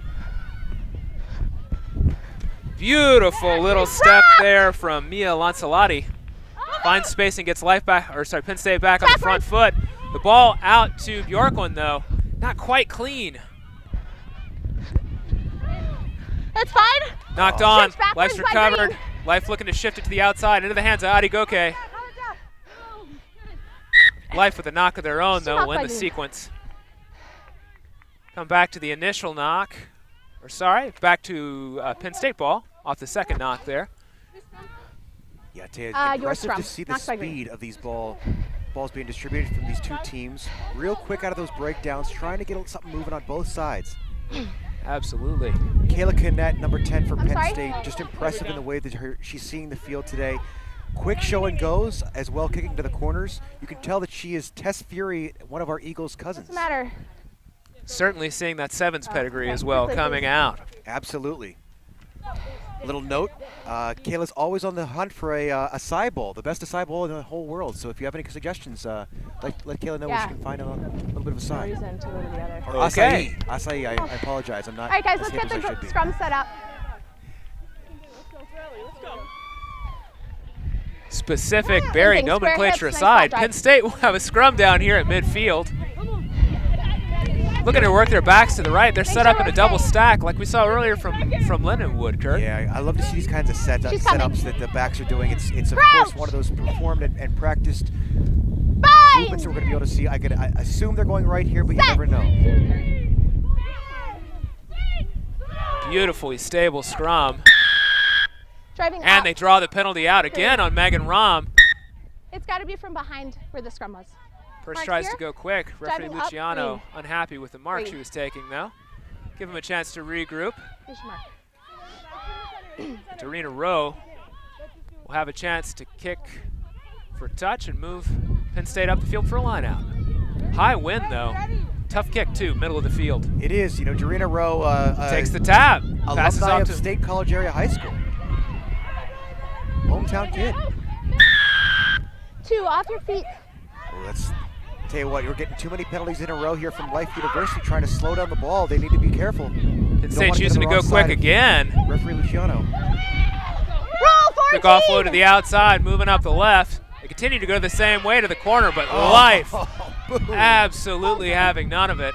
Beautiful little step there from Mia Lancelotti. Finds space and gets Life back, or sorry, Penn State back on the front foot. The ball out to Bjorklund though. Not quite clean. That's fine. Knocked on. Shifts backwards Life's by recovered. Green. Life looking to shift it to the outside into the hands of Adi Goke. Life with a knock of their own though will end the sequence. Come back to the initial knock. Or sorry, back to Penn State ball off the second knock there. Yeah, Taya, impressive to see the Knocked by Green. speed of these balls being distributed from these two teams. Real quick out of those breakdowns, trying to get something moving on both sides. Absolutely. Kayla Kinnett, number 10 for Penn State, just impressive in the way that she's seeing the field today. Quick show and goes, as well kicking to the corners. You can tell that she is Tess Fury, one of our Eagles' cousins. What's the matter? Certainly seeing that sevens pedigree as well coming out. Absolutely. Little note, Kayla's always on the hunt for a acai bowl, the best acai bowl in the whole world. So if you have any suggestions, let Kayla know where she can find a little bit of acai. Reason to go to the other. Or acai. Acai, I apologize. I'm not. All right, guys, as let's hip get as I the should be. scrum set up. Specific Barry Thinking, square nomenclature hips, nice ball aside, drive. Penn State will have a scrum down here at midfield. Looking to work their backs to the right. They're set up in a double stack like we saw earlier from Lindenwood, Kurt. Yeah, I love to see these kinds of She's setups that the backs are doing. It's of Crouch. course one of those performed and practiced Bind. movements that we're going to be able to see. I assume they're going right here, but you Set. never know. Beautifully stable scrum. Driving And up. they draw the penalty out again on Megan Rom. It's got to be from behind where the scrum was. First Mark tries here. to go quick. Referee Driving up, Luciano Green. unhappy with the mark Green. she was taking though. Give him a chance to regroup. Here's your mark. Dorina Rowe will have a chance to kick for touch and move Penn State up the field for a line out. High wind though. Tough kick too, middle of the field. It is, Dorina Rowe Takes the tap. Passes alumni off of to State College Area High School. Hometown kid. 2 off your feet. Well, let's tell you what, you're getting too many penalties in a row here from Life University trying to slow down the ball. They need to be careful. Penn State choosing to go quick again. Referee Luciano. Roll 14. Quick offload to the outside, moving up the left. They continue to go the same way to the corner, but Life boom. absolutely having none of it.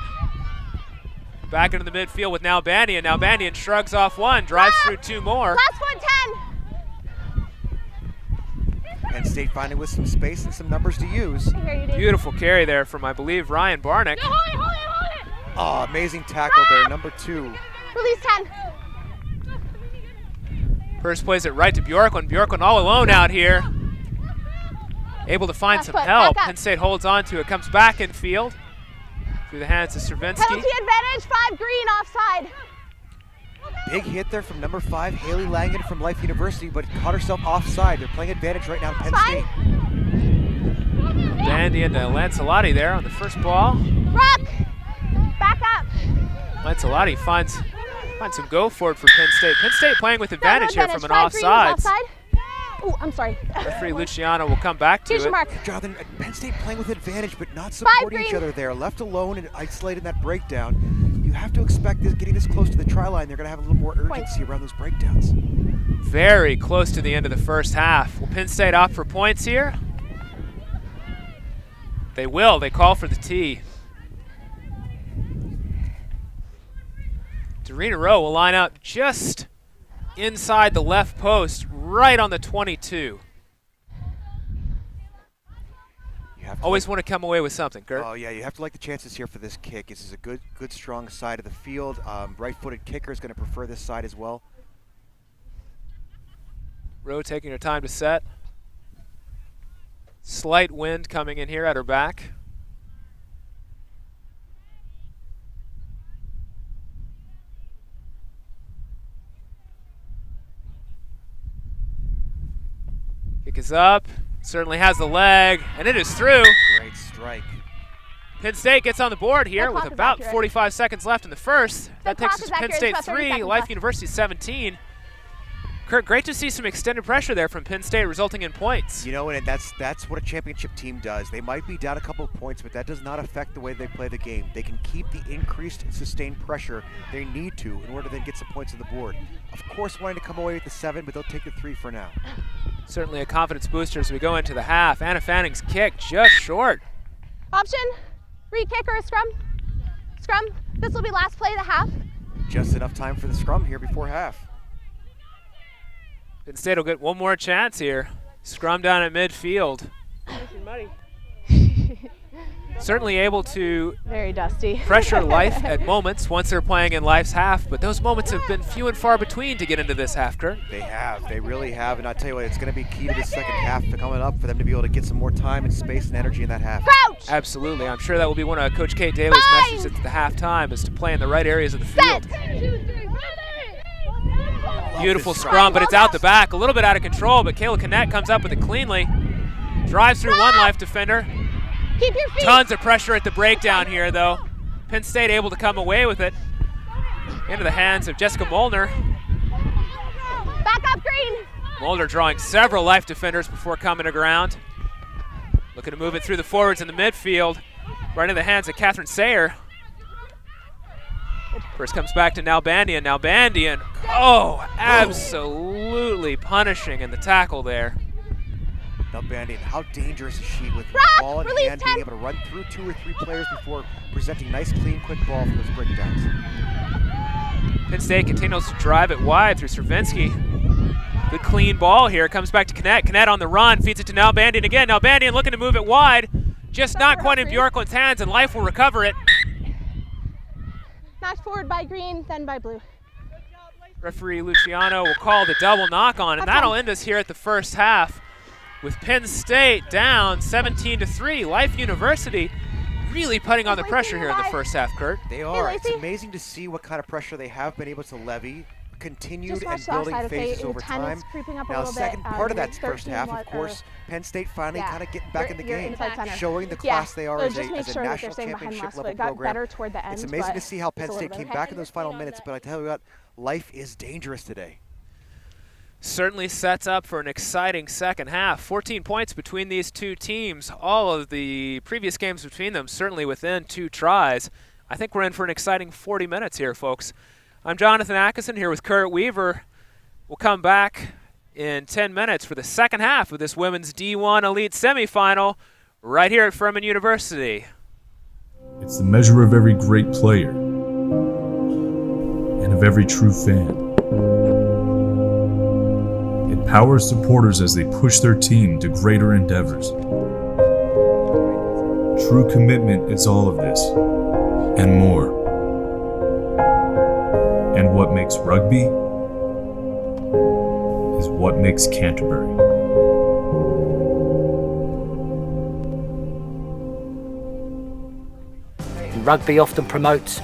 Back into the midfield with Nalbandian. Nalbandian shrugs off one, drives through 2 more. Last one, 10. Penn State finally with some space and some numbers to use. Here you do. Beautiful carry there from, I believe, Ryan Barnick. Hold it, hold it, hold it. Oh, amazing tackle there, number 2. Release 10. First plays it right to Bjorklund. Bjorklund all alone out here. Able to find Left some foot, help. back up. Penn State holds on to it, comes back in field through the hands of Cervinsky. Penalty advantage, 5 Green offside. Big hit there from number 5, Haley Langan from Life University, but caught herself offside. They're playing advantage right now to Penn State. Bandy into Lancelotti there on the first ball. Rock. Back up. Lancelotti finds some go for it for Penn State. Penn State playing with advantage here from an 5 Green is offsides. offside. Oh, I'm sorry. Referee Luciano will come back to Here's your it. mark. Jonathan, Penn State playing with advantage, but not supporting each Green. other there. Left alone and isolated in that breakdown. You have to expect this, getting this close to the try line, they're going to have a little more urgency around those breakdowns. Very close to the end of the first half. Will Penn State opt for points here? They will. They call for the tee. Dorina Rowe will line up just inside the left post, right on the 22. Always want to come away with something, Kurt. Oh yeah, you have to like the chances here for this kick. This is a good, strong side of the field. Right-footed kicker is going to prefer this side as well. Rowe taking her time to set. Slight wind coming in here at her back. Kick is up. Certainly has the leg, and it is through. Great strike. Penn State gets on the board here That with clock is about accurate. 45 seconds left in the first. That clock takes us is to Penn accurate. State It's about 30 3, seconds Life left. University 17. Kurt, great to see some extended pressure there from Penn State, resulting in points. You know, and that's what a championship team does. They might be down a couple of points, but that does not affect the way they play the game. They can keep the increased and sustained pressure they need to in order to then get some points on the board. Of course, wanting to come away with the 7, but they'll take the 3 for now. Certainly a confidence booster as we go into the half. Anna Fanning's kick just short. Option, re-kick or a scrum? Scrum. This will be last play of the half. Just enough time for the scrum here before half. Penn State will get one more chance here. Scrum down at midfield. Certainly able to very dusty pressure Life at moments once they're playing in Life's half, but those moments have been few and far between to get into this half, Kurt. They have. They really have. And I'll tell you what, it's going to be key to the second half coming up for them to be able to get some more time and space and energy in that half. Crouch! Absolutely. I'm sure that will be one of Coach Kate Daly's messages at the halftime, is to play in the right areas of the field. Beautiful scrum, but it's out the back. A little bit out of control, but Kayla Kinnett comes up with it cleanly. Drives through one Life defender. Keep your feet. Tons of pressure at the breakdown here, though. Penn State able to come away with it. Into the hands of Jessica Molnar. Back up, Green. Molnar drawing several Life defenders before coming to ground. Looking to move it through the forwards in the midfield. Right into the hands of Catherine Sayer. First comes back to Nalbandian. Nalbandian, oh, absolutely punishing in the tackle there. Nalbandian, how dangerous is she with the ball in hand, being able to run through 2 or 3 players before presenting nice, clean, quick ball for those breakdowns. Penn State continues to drive it wide through Stravinsky. Good clean ball here. Comes back to Kinnett. Kinnett on the run, feeds it to Nalbandian again. Nalbandian looking to move it wide. Just not quite in Bjorklund's hands, and Life will recover it. Knocked forward by Green, then by Blue. Referee Luciano will call the double knock on, and that'll end us here at the first half with Penn State down 17-3. Life University really putting on the pressure here in the first half, Kurt. They are. It's amazing to see what kind of pressure they have been able to levy, continued and building phases over time. Now, the second part of that first half, of course, Penn State finally kind of getting back in the game, showing the class they are as a national championship level program. It's amazing to see how Penn State came back in those final minutes, but I tell you what, Life is dangerous today. Certainly sets up for an exciting second half. 14 points between these two teams. All of the previous games between them certainly within 2 tries. I think we're in for an exciting 40 minutes here, folks. I'm Jonathan Atkinson here with Kurt Weaver. We'll come back in 10 minutes for the second half of this women's D1 Elite semifinal right here at Furman University. It's the measure of every great player and of every true fan. It powers supporters as they push their team to greater endeavors. True commitment is all of this and more. And what makes rugby is what makes Canterbury. Rugby often promotes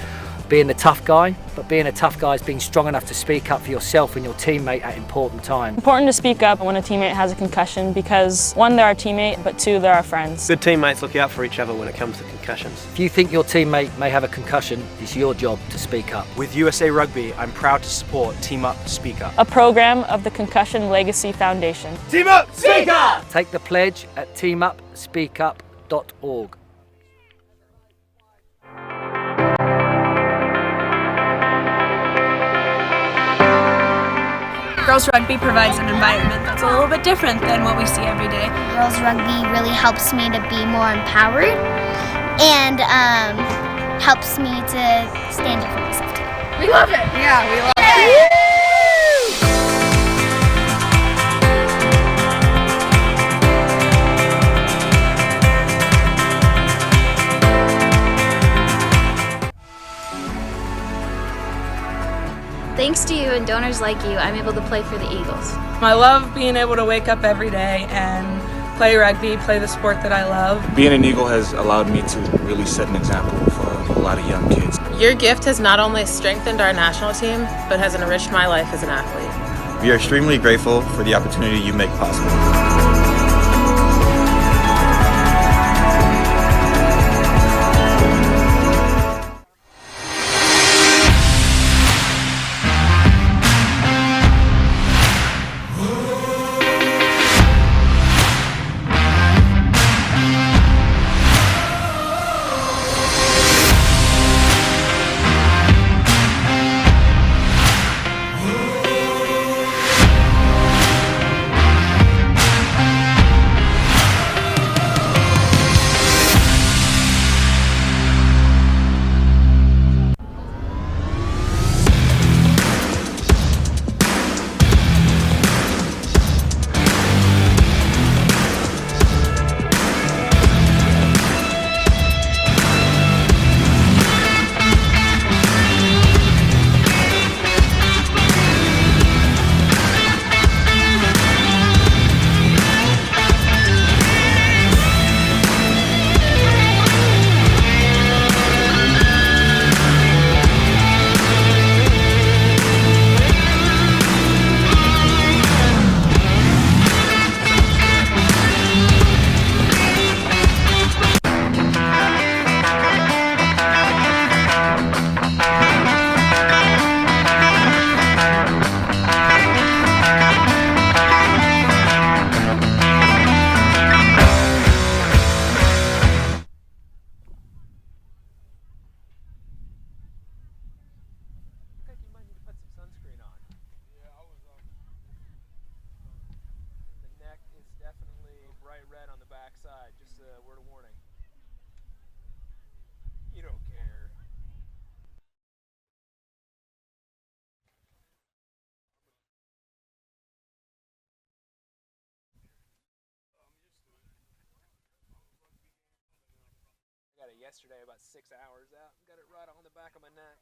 being the tough guy, but being a tough guy is being strong enough to speak up for yourself and your teammate at important times. Important to speak up when a teammate has a concussion because 1, they're our teammate, but 2, they're our friends. Good teammates look out for each other when it comes to concussions. If you think your teammate may have a concussion, it's your job to speak up. With USA Rugby, I'm proud to support Team Up, Speak Up, a program of the Concussion Legacy Foundation. Team Up, Speak Up! Take the pledge at teamupspeakup.org. Girls Rugby provides an environment that's a little bit different than what we see every day. Girls Rugby really helps me to be more empowered and helps me to stand up for myself too. We love it! Yeah, we love it! Thanks to you and donors like you, I'm able to play for the Eagles. I love being able to wake up every day and play rugby, play the sport that I love. Being an Eagle has allowed me to really set an example for a lot of young kids. Your gift has not only strengthened our national team, but has enriched my life as an athlete. We are extremely grateful for the opportunity you make possible. yesterday, about 6 hours out. Got it right on the back of my neck.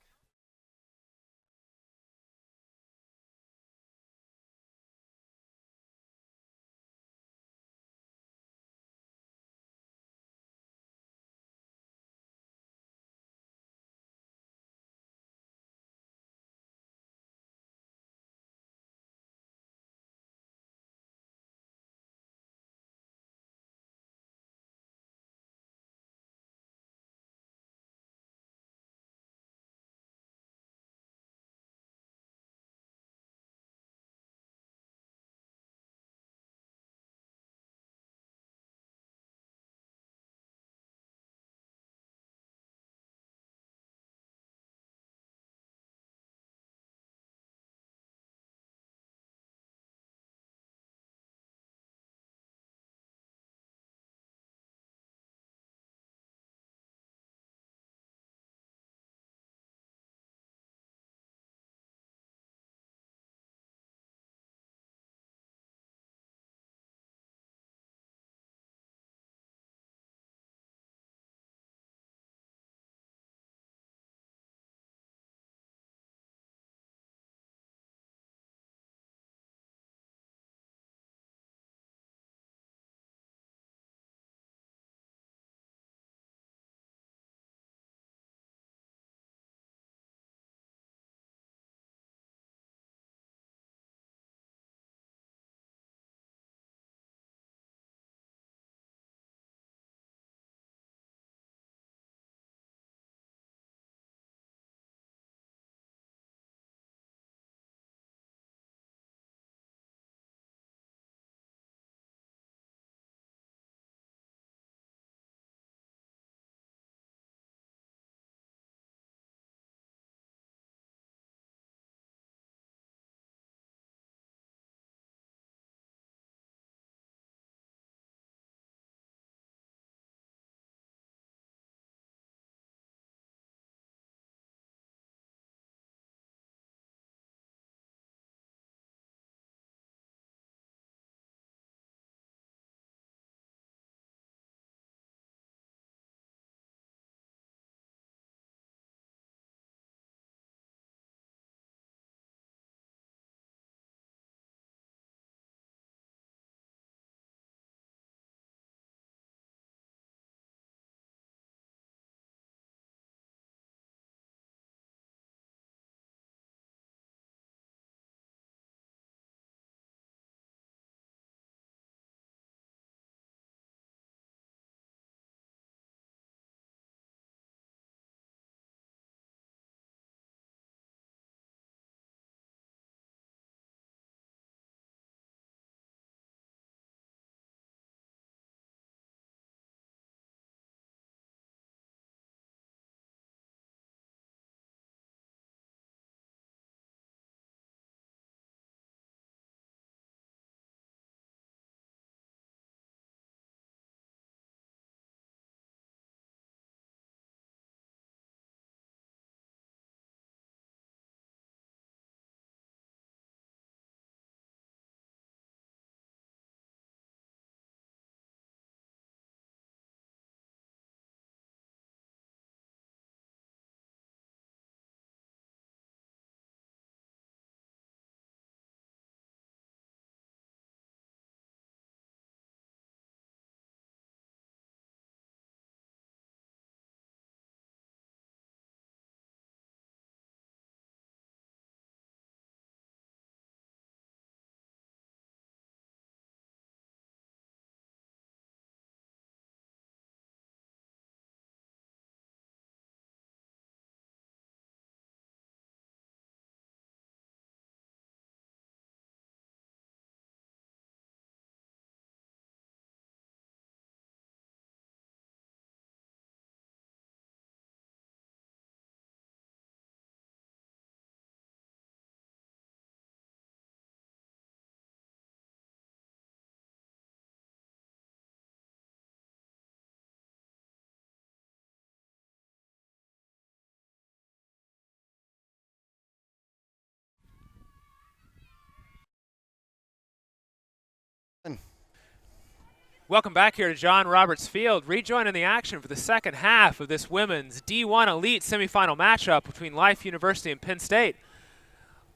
Welcome back here to John Roberts Field. Rejoining the action for the second half of this women's D1 Elite semifinal matchup between Life University and Penn State.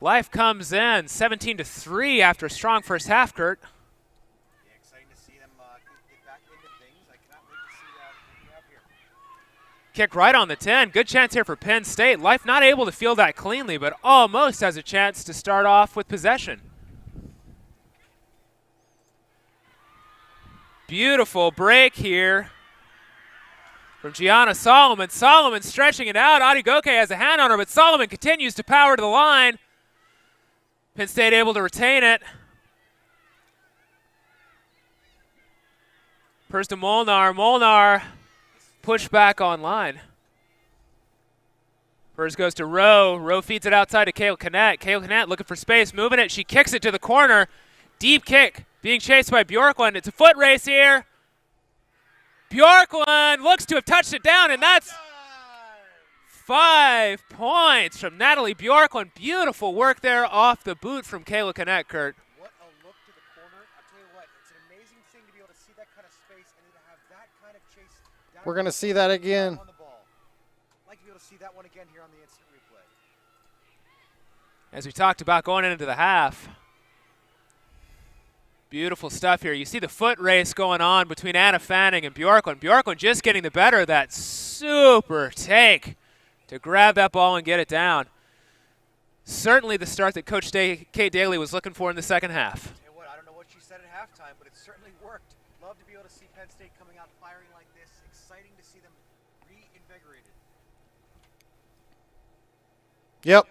Life comes in 17-3 after a strong first half, Kurt. Yeah, exciting to see them get back into things. I cannot wait to see what we have here. Kick right on the 10. Good chance here for Penn State. Life not able to field that cleanly, but almost has a chance to start off with possession. Beautiful break here from Gianna Solomon. Solomon stretching it out. Adigoke has a hand on her, but Solomon continues to power to the line. Penn State able to retain it. Purse to Molnar. Molnar pushed back online. Purse goes to Rowe. Rowe feeds it outside to Kale Canet. Kale Canet looking for space, moving it. She kicks it to the corner. Deep kick. Being chased by Bjorklund. It's a foot race here. Bjorklund looks to have touched it down, and that's 5 points from Natalie Bjorklund. Beautiful work there off the boot from Kayla Canet, Kurt. What a look to the corner. I'll tell you what, it's an amazing thing to be able to see that kind of space and to have that kind of chase. We're going to see that again. On the ball. I'd like to be able to see that one again here on the instant replay. As we talked about going into the half. Beautiful stuff here. You see the foot race going on between Anna Fanning and Bjorklund. Bjorklund just getting the better of that super take to grab that ball and get it down. Certainly the start that Coach Kate Daly was looking for in the second half. Tell you what, I don't know what she said at halftime, but it certainly worked. Love to be able to see Penn State coming out firing like this. Exciting to see them reinvigorated. Yep.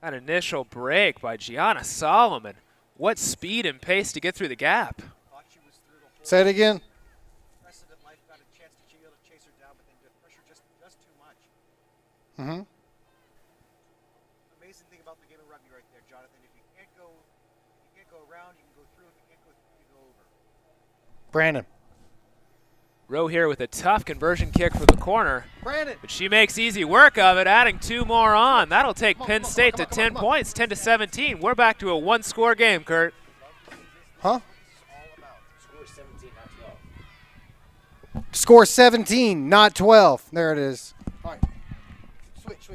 That initial break by Gianna Solomon. What speed and pace to get through the gap. Say it again. Life got a chance to be able to chase her down, but then the pressure just too much. Mm-hmm. Amazing thing about the game of rugby right there, Jonathan. If you can't go around, you can go through. If you can't go through, you go over. Brandon. Rowe here with a tough conversion kick for the corner. Brandon. But she makes easy work of it, adding 2 more on. That'll take Penn State to 10 points, 10-17. We're back to a one-score game, Kurt. Huh? Score 17, not 12. There it is. All right. Switch.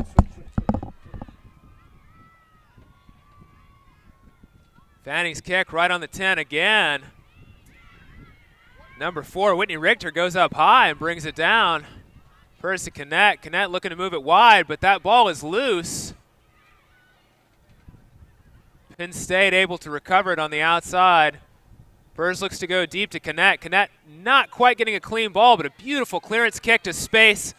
Fanning's kick right on the 10 again. Number 4, Whitney Richter goes up high and brings it down. First to Canet. Canet looking to move it wide, but that ball is loose. Penn State able to recover it on the outside. Burrs looks to go deep to Canet. Canet not quite getting a clean ball, but a beautiful clearance kick to space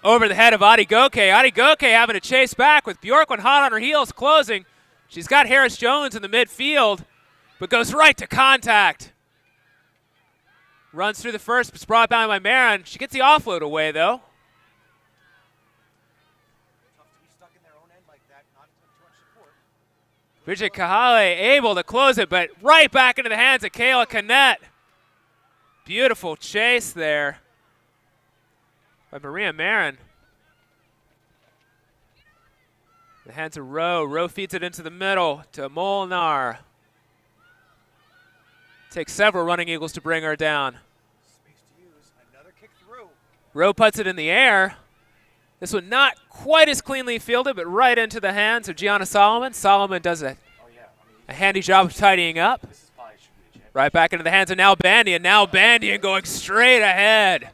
over the head of Adigoke. Adigoke having to chase back with Bjorklund hot on her heels, closing. She's got Harris Jones in the midfield, but goes right to contact. Runs through the first, but it's brought down by Marin. She gets the offload away, though. Bridget Kahale able to close it, but right back into the hands of Kayla Canet. Beautiful chase there by Maria Marin. The hands of Rowe. Rowe feeds it into the middle to Molnar. Takes several running eagles to bring her down. Space to use. Another kick through. Rowe puts it in the air. This one not quite as cleanly fielded, but right into the hands of Gianna Solomon. Solomon does a handy job of tidying up. Right back into the hands of Now Bandian. Now Bandian going straight ahead.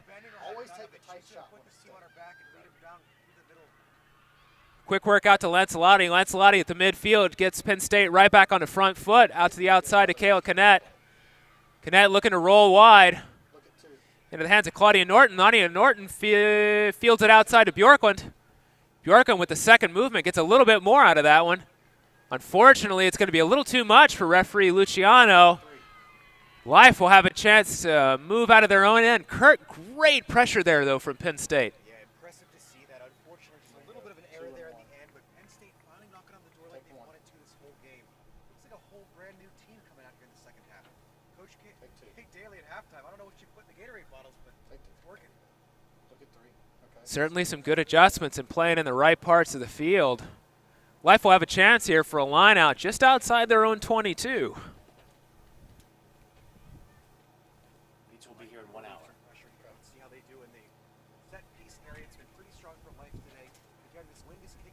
Quick work out to Lancelotti. Lancelotti at the midfield gets Penn State right back on the front foot. Out to the outside to Kayla Canet. Canet looking to roll wide. Into the hands of Claudia Norton. Claudia Norton fields it outside to Bjorklund. Bjorklund with the second movement gets a little bit more out of that one. Unfortunately, it's going to be a little too much for referee Luciano. Life will have a chance to move out of their own end. Kurt, great pressure there, though, from Penn State. Yeah, impressive to see that. Unfortunately, just a little bit of an error there in the end, but Penn State finally knocking on the door like they wanted to this whole game. Looks like a whole brand new team coming out here in the second half. Coach Kate Daly at halftime. I don't know what she put in the Gatorade bottles, but it's working. Look at 3. Okay. Certainly some good adjustments and playing in the right parts of the field. Life will have a chance here for a line out just outside their own 22.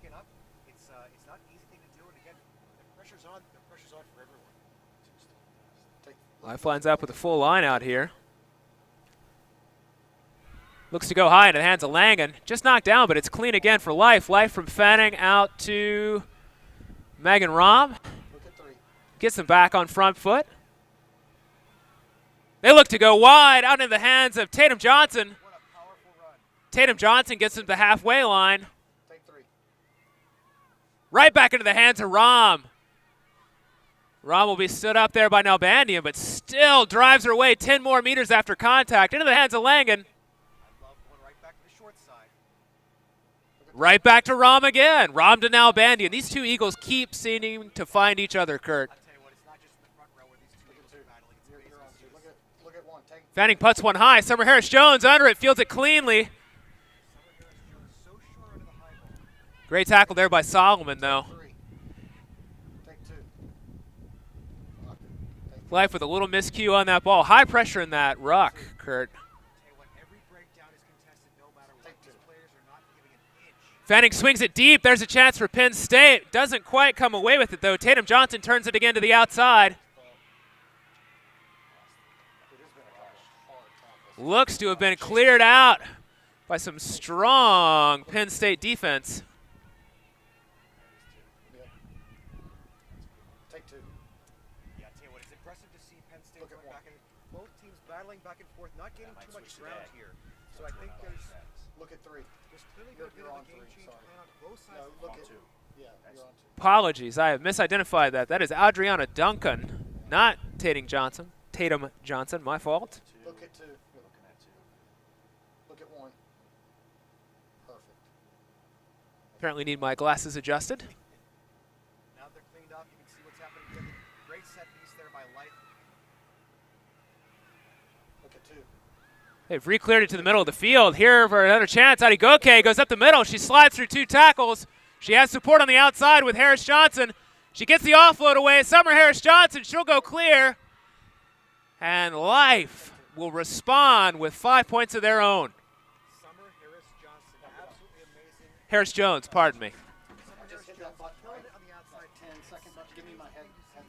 picking up. It's not an easy thing to do, and again, the pressure's on. The pressure's on for everyone. Lifeline's up with a full line out here. Looks to go high into the hands of Langen. Just knocked down, but it's clean again for Life. Life from Fanning out to Megan Rahm. Gets them back on front foot. They look to go wide out in the hands of Tatum Johnson. Tatum Johnson gets them to the halfway line. Right back into the hands of Rahm. Rahm will be stood up there by Nalbandian, but still drives her away 10 more meters after contact. Into the hands of Langen. Right back to Rahm again. Rahm to Nalbandian. These two Eagles keep seeming to find each other, Kurt. Fanning puts one high. Summer Harris-Jones under it, fields it cleanly. Great tackle there by Solomon, though. Life with a little miscue on that ball. High pressure in that ruck, Kurt. Fanning swings it deep. There's a chance for Penn State. Doesn't quite come away with it, though. Tatum Johnson turns it again to the outside. Looks to have been cleared out by some strong Penn State defense. Take two. Yeah, I tell you what, it's impressive to see Penn State going back and both teams battling back and forth, not getting too much ground here. So I think there's Look at three. There's clearly going to be a game change plan on both sides. No, look at two. Yeah, you're on two. Apologies, I have misidentified that. That is Adriana Duncan, not Tatum Johnson. My fault. Look at two. You're looking at two. Look at one. Perfect. Apparently need my glasses adjusted. Now they're cleaned up. You can see what's happening here. Great set piece there by Life. Look at two. They've re-cleared it to the middle of the field. Here for another chance. Adigoke goes up the middle. She slides through two tackles. She has support on the outside with Harris-Johnson. She gets the offload away. Summer Harris-Johnson, she'll go clear. And Life will respond with 5 points of their own. Summer Harris-Johnson, absolutely amazing. Harris-Jones, pardon me. Summer Harris-Johnson killing it on the outside. 10 seconds. Give me my headset.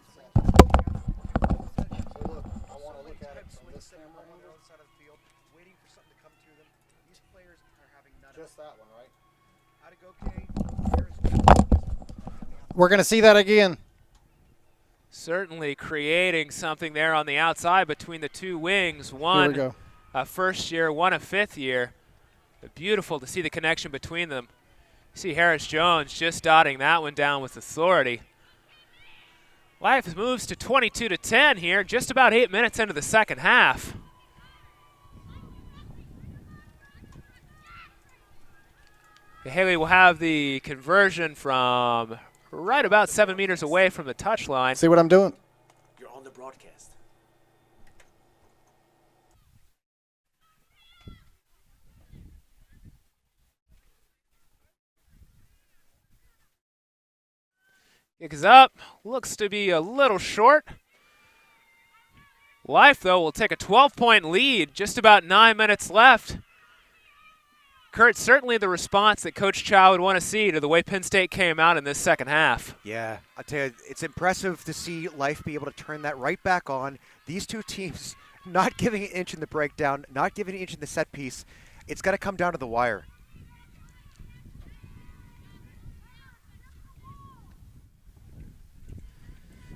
So look, I want to look at it from this camera on the other side of the field, waiting for something to come to them. These players are having none just of it. that one, right? We're going to see that again. Certainly creating something there on the outside between the two wings. One a first year, one a fifth year. But beautiful to see the connection between them. You see Harris-Jones just dotting that one down with authority. Life moves to 22-10 here, just about 8 minutes into the second half. Haley will have the conversion from right about 7 meters away from the touchline. See what I'm doing? You're on the broadcast. Kicks up, looks to be a little short. Life, though, will take a 12-point lead, just about 9 minutes left. Kurt, certainly the response that Coach Chow would want to see to the way Penn State came out in this second half. Yeah, I tell you, it's impressive to see Life be able to turn that right back on. These two teams not giving an inch in the breakdown, not giving an inch in the set piece. It's got to come down to the wire.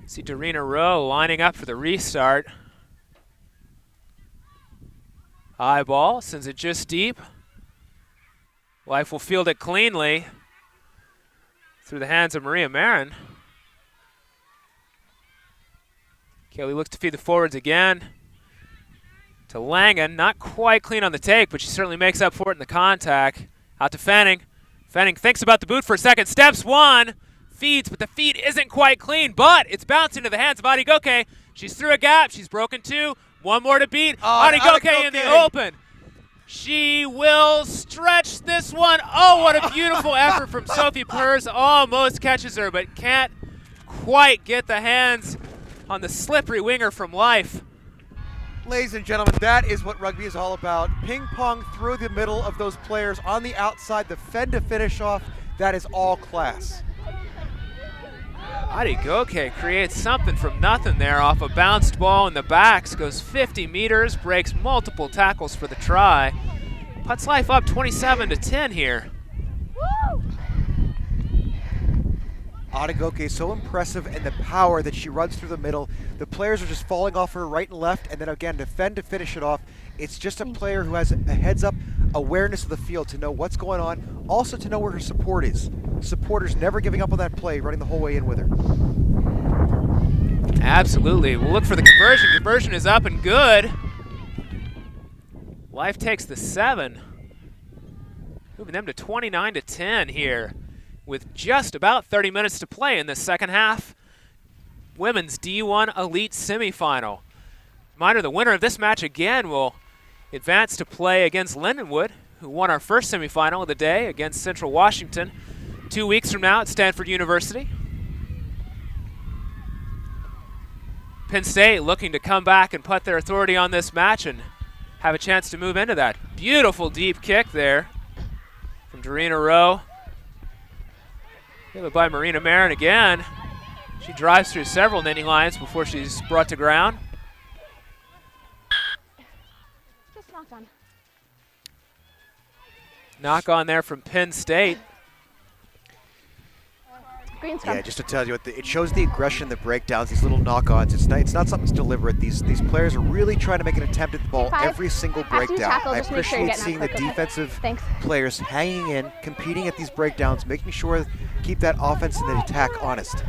See Darina Rowe lining up for the restart. High ball, sends it just deep. Life will field it cleanly through the hands of Maria Marin. Kelly looks to feed the forwards again to Langen. Not quite clean on the take, but she certainly makes up for it in the contact. Out to Fanning. Fanning thinks about the boot for a second. Steps one, feeds, but the feed isn't quite clean, but it's bounced into the hands of Adigoke. She's through a gap. She's broken two. One more to beat. Adigoke in the open. She will stretch this one. Oh, what a beautiful effort from Sophie Purs. Almost catches her, but can't quite get the hands on the slippery winger from Life. Ladies and gentlemen, that is what rugby is all about. Ping pong through the middle of those players on the outside, the fend to finish off. That is all class. Adigoke creates something from nothing there off a bounced ball in the backs, goes 50 meters, breaks multiple tackles for the try. Puts Life up 27-10 here. Adigoke is so impressive, and the power that she runs through the middle. The players are just falling off her right and left, and then again, defend to finish it off. It's just a player who has a heads-up awareness of the field to know what's going on, also to know where her support is. Supporters never giving up on that play, running the whole way in with her. Absolutely. We'll look for the conversion. Conversion is up and good. Life takes the 7. Moving them to 29-10 here with just about 30 minutes to play in the second half. Women's D1 Elite semifinal. Reminder, the winner of this match again will advance to play against Lindenwood, who won our first semifinal of the day against Central Washington 2 weeks from now at Stanford University. Penn State looking to come back and put their authority on this match and have a chance to move into that. Beautiful deep kick there from Dorina Rowe. Given by Marina Marin again. She drives through several Nittany Lions before she's brought to ground. Just knocked on. Knock on there from Penn State. Green scrum. Yeah, just to tell you, it shows the aggression, the breakdowns, these little knock-ons. It's not something that's deliberate. These players are really trying to make an attempt at the ball every single breakdown. I appreciate seeing the defensive players hanging in, competing at these breakdowns, making sure keep that offense and the attack honest.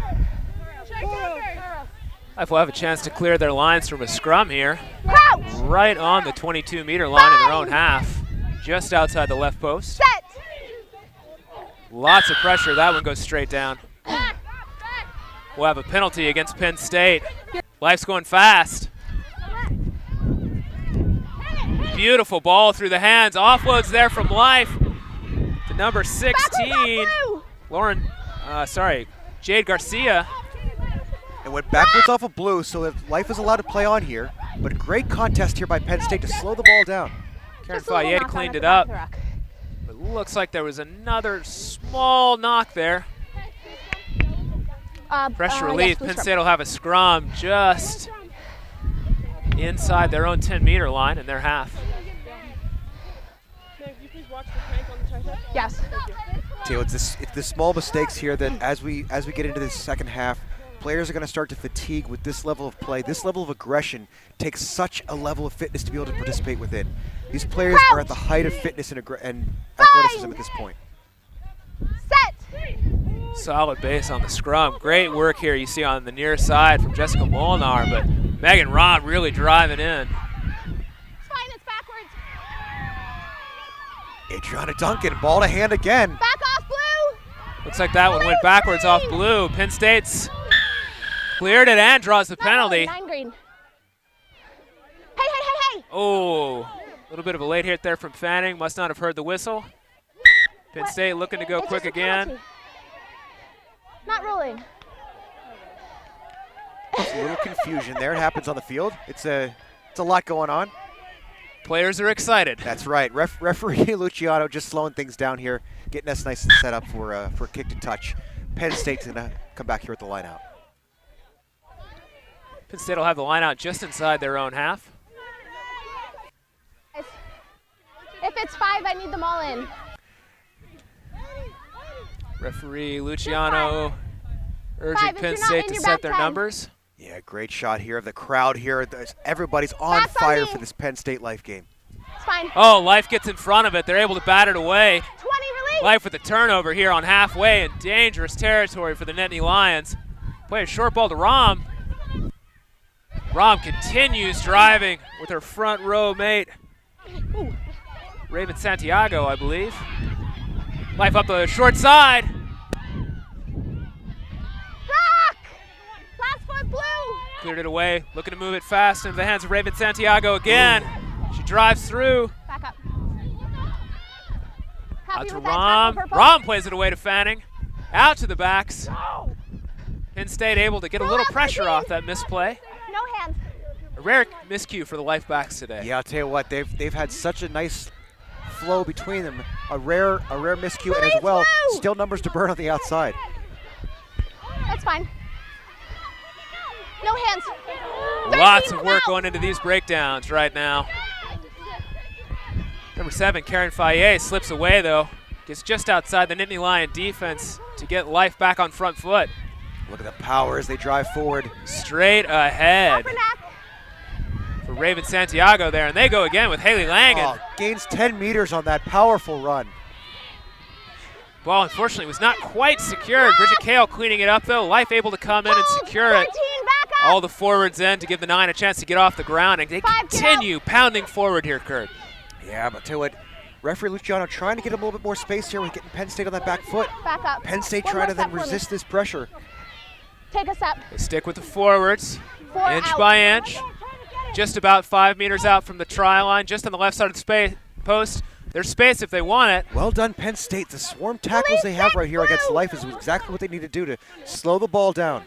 Life will have a chance to clear their lines from a scrum here. Crouch! Right on the 22-meter line in their own half, just outside the left post. Set! Lots of pressure. That one goes straight down. We'll have a penalty against Penn State. Life's going fast. Beautiful ball through the hands. Offloads there from Life to number 16. Jade Garcia. And went backwards off of blue, so that Life is allowed to play on here. But great contest here by Penn State to slow the ball down. Karen Fayette cleaned it up. It looks like there was another small knock there. Pressure relief. Penn State will have a scrum just inside their own 10-meter line in their half. Yes. It's the small mistakes here that as we get into this second half, players are going to start to fatigue with this level of play. This level of aggression takes such a level of fitness to be able to participate within. These players are at the height of fitness and athleticism at this point. Set! Solid base on the scrum. Great work here you see on the near side from Jessica Molnar, but Megan Robb really driving in. It's fine, it's backwards. Adriana Duncan, ball to hand again. Back off, blue! Looks like that one went backwards off blue. Penn State's cleared it and draws the penalty. 9 green. Hey! Oh, a little bit of a late hit there from Fanning. Must not have heard the whistle. Penn State looking to go quick again. Penalty. Not ruling. There's a little confusion there. It happens on the field. It's a lot going on. Players are excited. That's right. Referee Luciano just slowing things down here, getting us nice and set up for a kick to touch. Penn State's going to come back here with the line out. Penn State will have the line out just inside their own half. If it's 5, I need them all in. Referee Luciano urging Penn State to set their numbers. Yeah, great shot here of the crowd here. Everybody's on fire for this Penn State Life game. It's fine. Oh, Life gets in front of it. They're able to bat it away. 20 release. Life with a turnover here on halfway in dangerous territory for the Nittany Lions. Play a short ball to Rom. Rom continues driving with her front row mate. Ooh. Raven Santiago, I believe. Life up the short side. Rock! Last foot blue. Cleared it away. Looking to move it fast into the hands of Raven Santiago again. She drives through. Back up. Out to Rom. Rom plays it away to Fanning. Out to the backs. Penn State able to get a little pressure off that misplay. No hands. A rare miscue for the Life backs today. Yeah, I'll tell you what, they've had such a nice flow between them. A rare miscue, and as well, still numbers to burn on the outside. That's fine. No hands. Lots of work going into these breakdowns right now. Number 7, Karen Faye slips away though. Gets just outside the Nittany Lion defense to get Life back on front foot. Look at the power as they drive forward. Straight ahead for Raven Santiago there, and they go again with Haley Langen. Oh, gains 10 meters on that powerful run. Ball unfortunately was not quite secured. Bridget Kale cleaning it up though. Life able to come in and secure it. All the forwards in to give the 9 a chance to get off the ground, and they continue pounding forward here, Kurt. Yeah, but tell you what, referee Luciano trying to get him a little bit more space here with getting Penn State on that back foot. Back up. Penn State trying to then resist this pressure. Take a step. They stick with the forwards, 4 inch out. by inch. Just about 5 meters out from the try line, just on the left side of the post. There's space if they want it. Well done, Penn State. The swarm tackles they have right here against Life is exactly what they need to do to slow the ball down.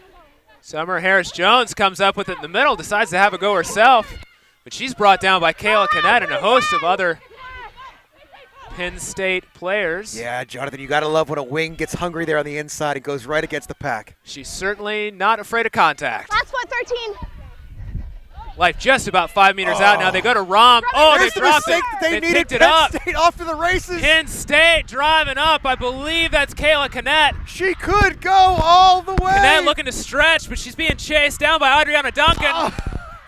Summer Harris-Jones comes up with it in the middle, decides to have a go herself, but she's brought down by Kayla Canet and a host of other Penn State players. Yeah, Jonathan, you got to love when a wing gets hungry there on the inside and goes right against the pack. She's certainly not afraid of contact. Last foot, 13. Life just about 5 meters out now. They go to Rom. Oh, There's they dropped the mistake it. that they needed. picked it Penn up. State off to the races. Penn State driving up. I believe that's Kayla Canet. She could go all the way. Canet looking to stretch, but she's being chased down by Adriana Duncan.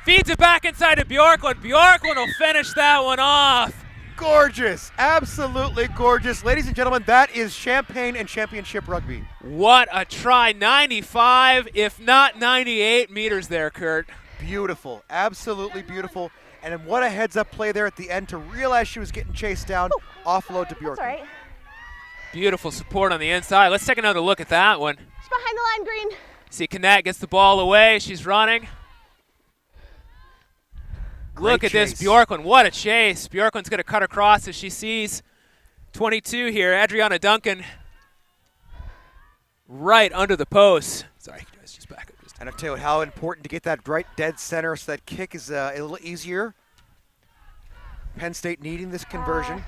Feeds it back inside to Bjorklund. Bjorklund will finish that one off. Gorgeous. Absolutely gorgeous. Ladies and gentlemen, that is Champaign and Championship Rugby. What a try. 95, if not 98 meters there, Kurt. Beautiful. Absolutely beautiful. And then what a heads-up play there at the end to realize she was getting chased down. Offload to Bjorklund. That's all right. Beautiful support on the inside. Let's take another look at that one. She's behind the line, Green. See, Canet gets the ball away. She's running. Look at this, Bjorklund. What a chase. Bjorklund's going to cut across as she sees 22 here. Adriana Duncan right under the post. Sorry, guys, just back up. And I'll tell you what, how important to get that right dead center so that kick is a little easier. Penn State needing this conversion.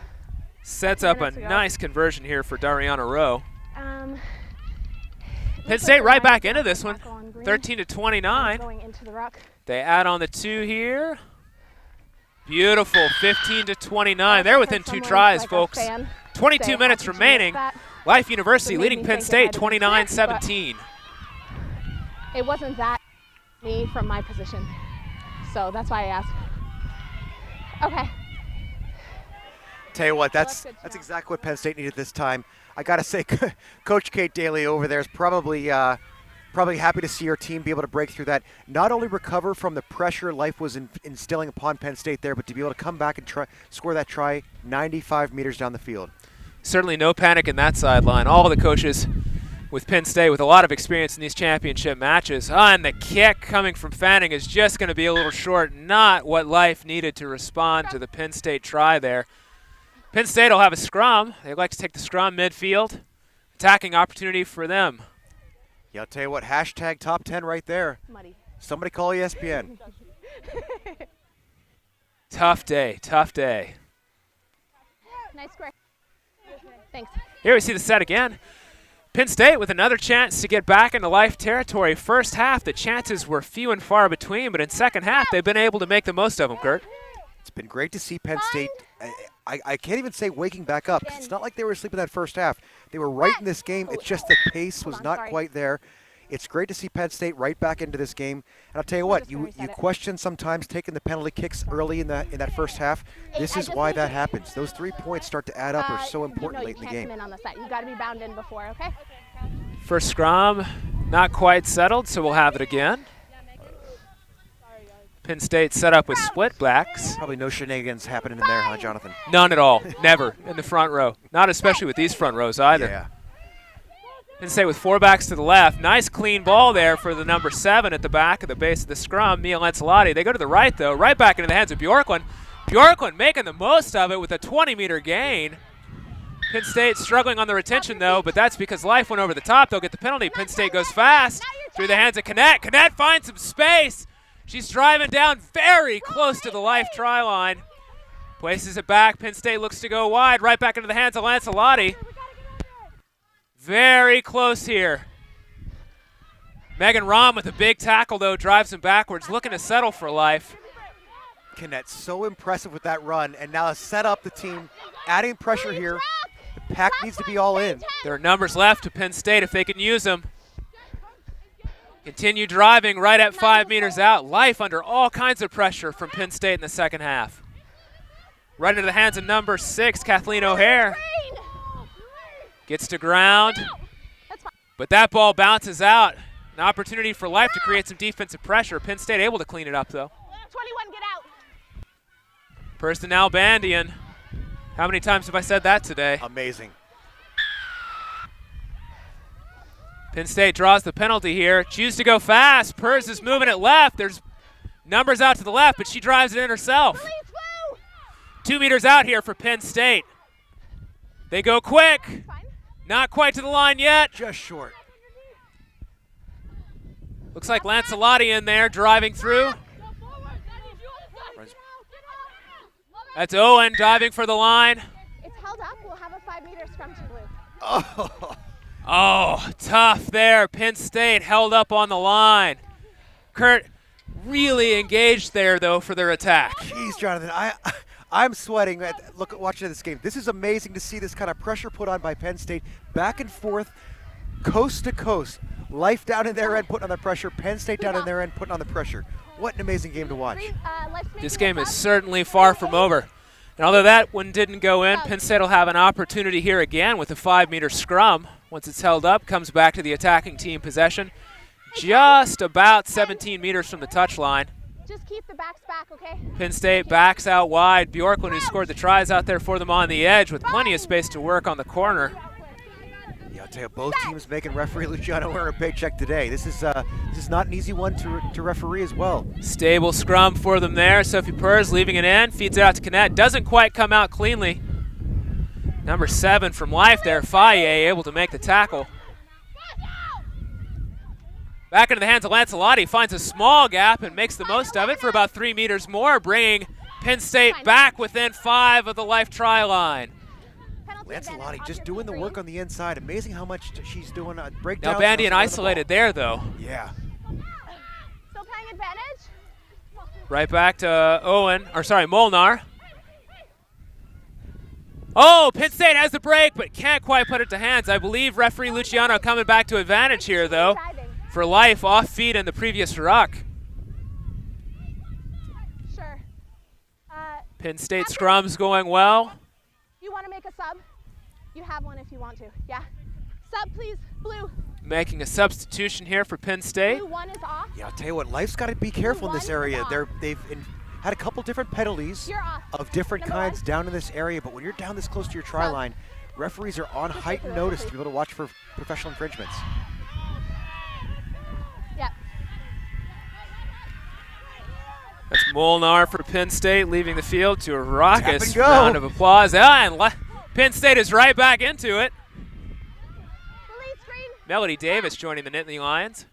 Sets up a nice conversion here for Dariana Rowe. Penn State right back into this one, 13-29. Going into the ruck. They add on the 2 here. Beautiful, 15-29. They're within 2 tries, folks. 22 minutes remaining. Life University leading Penn State 29-17. It wasn't that me from my position, so that's why I asked. Okay. Tell you what, that's exactly what Penn State needed this time. I gotta say, Coach Kate Daly over there is probably happy to see her team be able to break through that. Not only recover from the pressure Life was instilling upon Penn State there, but to be able to come back and score that try 95 meters down the field. Certainly no panic in that sideline. All the coaches with Penn State with a lot of experience in these championship matches. And the kick coming from Fanning is just going to be a little short. Not what Life needed to respond to the Penn State try there. Penn State will have a scrum. They'd like to take the scrum midfield. Attacking opportunity for them. Yeah, I'll tell you what, hashtag top 10 right there. Muddy. Somebody call ESPN. Tough day, tough day. Nice square. Thanks. Here we see the set again. Penn State with another chance to get back into Life territory. First half, the chances were few and far between, but in second half, they've been able to make the most of them, Kurt. It's been great to see Penn State. I can't even say waking back up. It's not like they were asleep in that first half. They were right in this game. It's just the pace was not quite there. It's great to see Penn State right back into this game. And I'll tell you what, you question sometimes taking the penalty kicks early in that first half. This is why that happens. Those 3 points start to add up are so important late in the game. You can't come in on the set. You got to be bound in before, okay? First scrum, not quite settled, so we'll have it again. Penn State set up with split blacks. Probably no shenanigans happening in there, huh, Jonathan? None at all. Never in the front row. Not especially with these front rows either. Yeah. Penn State with 4 backs to the left. Nice clean ball there for the number 7 at the back of the base of the scrum, Mia Lancelotti. They go to the right, though, right back into the hands of Bjorklund. Bjorklund making the most of it with a 20-meter gain. Penn State struggling on the retention, though, but that's because Life went over the top. They'll get the penalty. Penn State goes fast through the hands of Canet. Canet finds some space. She's driving down very close to the Life try line. Places it back. Penn State looks to go wide. Right back into the hands of Lancelotti. Very close here. Megan Rahm with a big tackle, though, drives him backwards, looking to settle for life. Kennett so impressive with that run, and now has set up the team, adding pressure here. The pack needs to be all in. There are numbers left to Penn State if they can use them. Continue driving right at 5 meters out. Life under all kinds of pressure from Penn State in the second half. Right into the hands of number 6, Kathleen O'Hare. Gets to ground, but that ball bounces out. An opportunity for Life to create some defensive pressure. Penn State able to clean it up, though. 21, get out. Personnel bandian. How many times have I said that today? Amazing. Penn State draws the penalty here. Choose to go fast. Pers is moving it left. There's numbers out to the left, but she drives it in herself. 2 meters out here for Penn State. They go quick. Not quite to the line yet. Just short. Looks like Lancelotti in there driving through. That's Owen diving for the line. It's held up. We'll have a 5-meter scrum to blue. Oh, tough there. Penn State held up on the line. Kurt really engaged there, though, for their attack. Jeez, Jonathan, I'm sweating. Look, watching this game. This is amazing to see this kind of pressure put on by Penn State, back and forth, coast to coast. Life down in their end, putting on the pressure. Penn State down in their end, putting on the pressure. What an amazing game to watch. This game is certainly far from over. And although that one didn't go in, Penn State will have an opportunity here again with a 5-meter scrum. Once it's held up, comes back to the attacking team possession. Just about 17 meters from the touchline. Just keep the backs back, okay? Penn State backs out wide. Bjorklund, who scored the tries, out there for them on the edge with plenty of space to work on the corner. Yeah, I'll tell you, both teams making referee Luciano earn a paycheck today. This is not an easy one to referee as well. Stable scrum for them there. Sophie Pers leaving it in, feeds it out to Canet. Doesn't quite come out cleanly. Number 7 from Life there, Faye, able to make the tackle. Back into the hands of Lancelotti, finds a small gap and makes the most of it for about 3 meters more, bringing Penn State back within 5 of the Life try line. Lancelotti just doing the work on the inside. Amazing how much she's doing. Breakdown. Now Bandian isolated there, though. Yeah. Still playing advantage? Right back to Molnar. Oh, Penn State has the break, but can't quite put it to hands. I believe referee Luciano coming back to advantage here, though, for Life off feet in the previous ruck. Sure. Penn State scrums going well. You want to make a sub? You have one if you want to. Yeah. Sub, please. Blue. Making a substitution here for Penn State. Blue 1 is off. Yeah, I'll tell you what, Life's got to be careful in this area. They've had a couple different penalties of different kinds down in this area, but when you're down this close to your try line, referees are on heightened notice to be able to watch for professional infringements. Yeah. That's Molnar for Penn State, leaving the field to a raucous round of applause. And Penn State is right back into it. Melody Davis joining the Nittany Lions.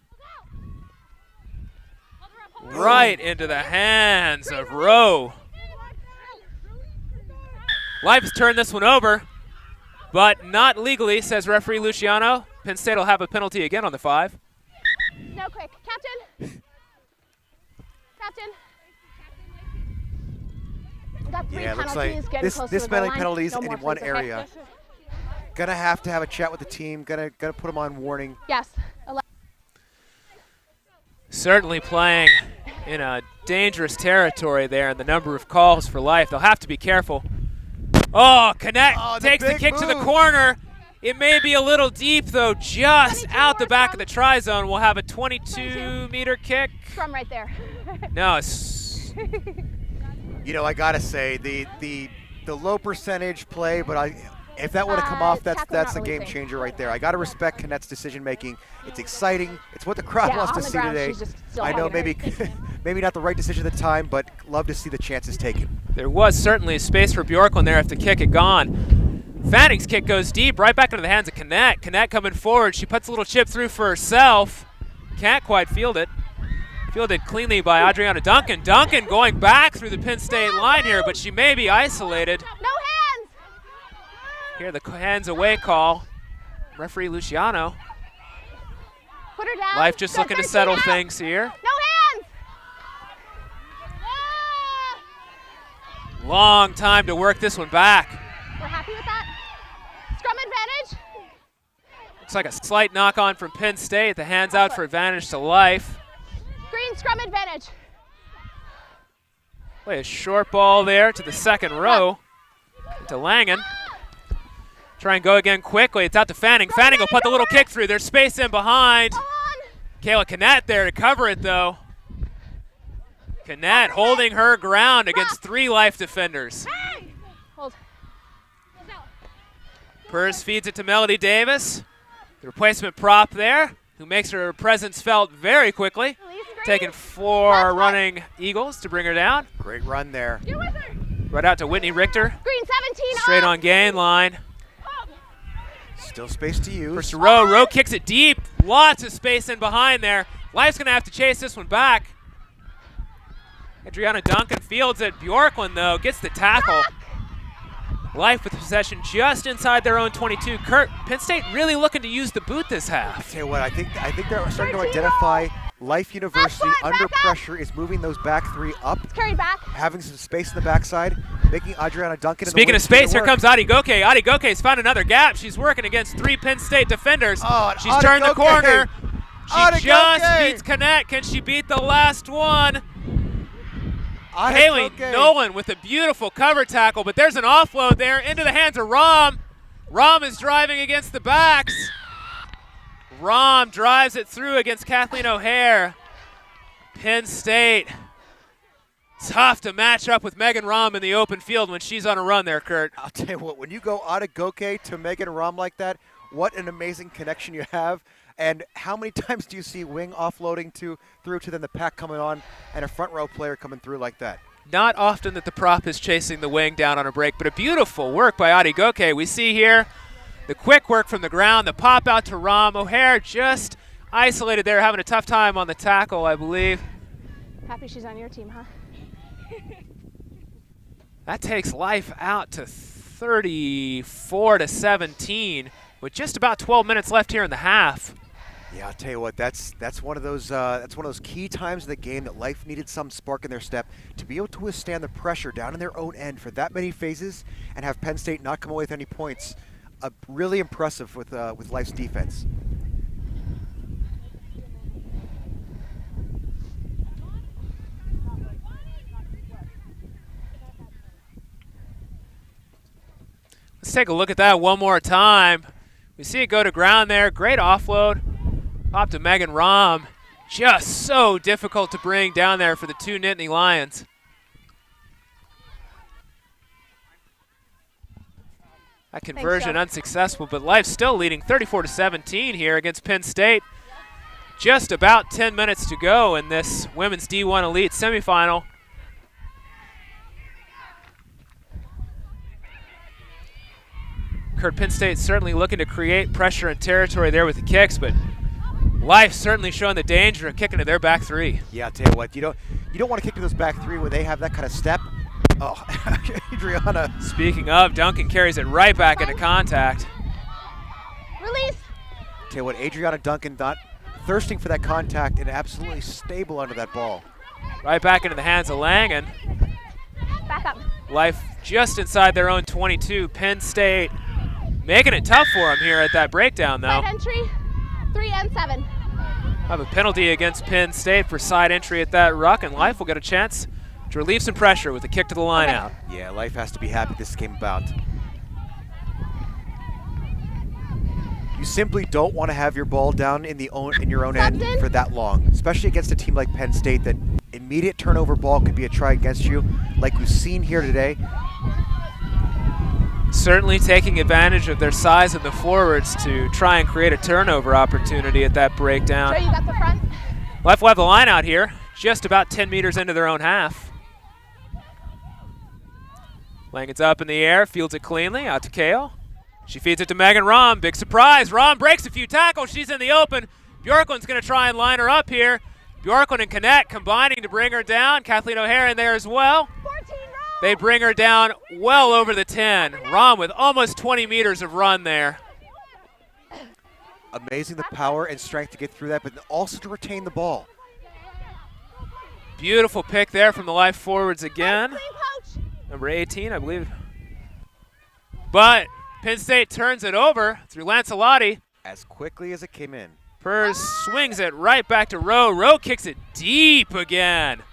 Right into the hands of Rowe. Life has turned this one over, but not legally, says referee Luciano. Penn State will have a penalty again on the 5. No quick. Captain. Captain. Yeah, it looks like this many penalties in one area. Gonna have to have a chat with the team. Gonna put them on warning. Yes. Certainly playing in a dangerous territory there, and the number of calls for Life. They'll have to be careful. Oh, Canet takes the kick to the corner. It may be a little deep, though, just out the back of the try zone. We'll have a 22-meter kick. From right there. No, it's... You know, I gotta say the low percentage play, but if that would have come off, that's the game changer right there. I gotta respect Canet's decision making. It's exciting. It's what the crowd wants to see today. I know maybe not the right decision at the time, but love to see the chances taken. There was certainly space for Bjorklund there if the kick had gone. Fanning's kick goes deep, right back into the hands of Canet. Canet coming forward. She puts a little chip through for herself. Can't quite field it. Fielded cleanly by Adriana Duncan. Duncan going back through the Penn State line here, but she may be isolated. No hands! Here the hands away call. Referee Luciano. Put her down. Life just looking to settle things here. No hands! Long time to work this one back. We're happy with that. Scrum advantage. Looks like a slight knock on from Penn State. The hands out for advantage to Life. Green scrum advantage. Play a short ball there to the second row. To Langen. Try and go again quickly. It's out to Fanning. Fanning will put the little kick through. There's space in behind. Kayla Canet there to cover it though. Canet holding her ground against 3 Life defenders. Hold. Purse feeds it to Melody Davis. The replacement prop there, who makes her presence felt very quickly. Taking 4 running Eagles to bring her down. Great run there. Right out to Whitney Richter. Green 17 Straight on gain line. Still space to use. First to Rowe. Rowe kicks it deep. Lots of space in behind there. Life's going to have to chase this one back. Adriana Duncan fields it. Bjorklund, though, gets the tackle. Life with possession just inside their own 22. Kurt, Penn State really looking to use the boot this half. Tell you what, I think they're starting to identify Life University under pressure is moving those back 3 up. Carry back. Having some space in the backside, making Adriana Duncan. Speaking of space, here comes Adi Goke. Adi Goke's found another gap. She's working against 3 Penn State defenders. She's turned the corner. She just beats Canet. Can she beat the last one? Haley Nolan with a beautiful cover tackle, but there's an offload there into the hands of Rom. Rom is driving against the backs. Rom drives it through against Kathleen O'Hare. Penn State. Tough to match up with Megan Rom in the open field when she's on a run there, Kurt. I'll tell you what, when you go Adegoke to Megan Rom like that, what an amazing connection you have. And how many times do you see wing offloading through to then the pack coming on and a front row player coming through like that? Not often that the prop is chasing the wing down on a break, but a beautiful work by Adi Goke. We see here the quick work from the ground, the pop out to Rom. O'Hare just isolated there, having a tough time on the tackle, I believe. Happy she's on your team, huh? That takes Life out to 34-17 with just about 12 minutes left here in the half. Yeah, I'll tell you what, that's one of those key times in the game that Life needed some spark in their step to be able to withstand the pressure down in their own end for that many phases and have Penn State not come away with any points. Really impressive with Life's defense. Let's take a look at that one more time. We see it go to ground there. Great offload. Pop to Megan Rom. Just so difficult to bring down there for the 2 Nittany Lions. That conversion unsuccessful, but Life still leading 34-17 here against Penn State. Just about 10 minutes to go in this Women's D1 Elite semifinal. Penn State certainly looking to create pressure and territory there with the kicks, but Life certainly showing the danger of kicking to their back 3. Yeah, I'll tell you what, you don't want to kick to those back 3 where they have that kind of step. Oh, Adriana. Speaking of, Duncan carries it right back into contact. Release. Tell you what, Adriana Duncan not thirsting for that contact and absolutely stable under that ball. Right back into the hands of Langen. Back up. Life just inside their own 22. Penn State making it tough for them here at that breakdown, though. Side entry, 3 and 7. Have a penalty against Penn State for side entry at that ruck, and Life will get a chance to relieve some pressure with a kick to the line out. Yeah, Life has to be happy this came about. You simply don't want to have your ball down in your own end for that long, especially against a team like Penn State that immediate turnover ball could be a try against you, like we've seen here today. Certainly taking advantage of their size in the forwards to try and create a turnover opportunity at that breakdown. Sure, you got the front. Life will have the line out here, just about 10 meters into their own half. Langen's up in the air, fields it cleanly, out to Kale. She feeds it to Megan Rom, big surprise. Rom breaks a few tackles, she's in the open. Bjorklund's gonna try and line her up here. Bjorklund and Connect combining to bring her down. Kathleen O'Hare in there as well. They bring her down well over the 10. Rom with almost 20 meters of run there. Amazing the power and strength to get through that, but also to retain the ball. Beautiful pick there from the life forwards again. Number 18, I believe. But Penn State turns it over through Lancelotti. As quickly as it came in. Purrs swings it right back to Rowe. Rowe kicks it deep again.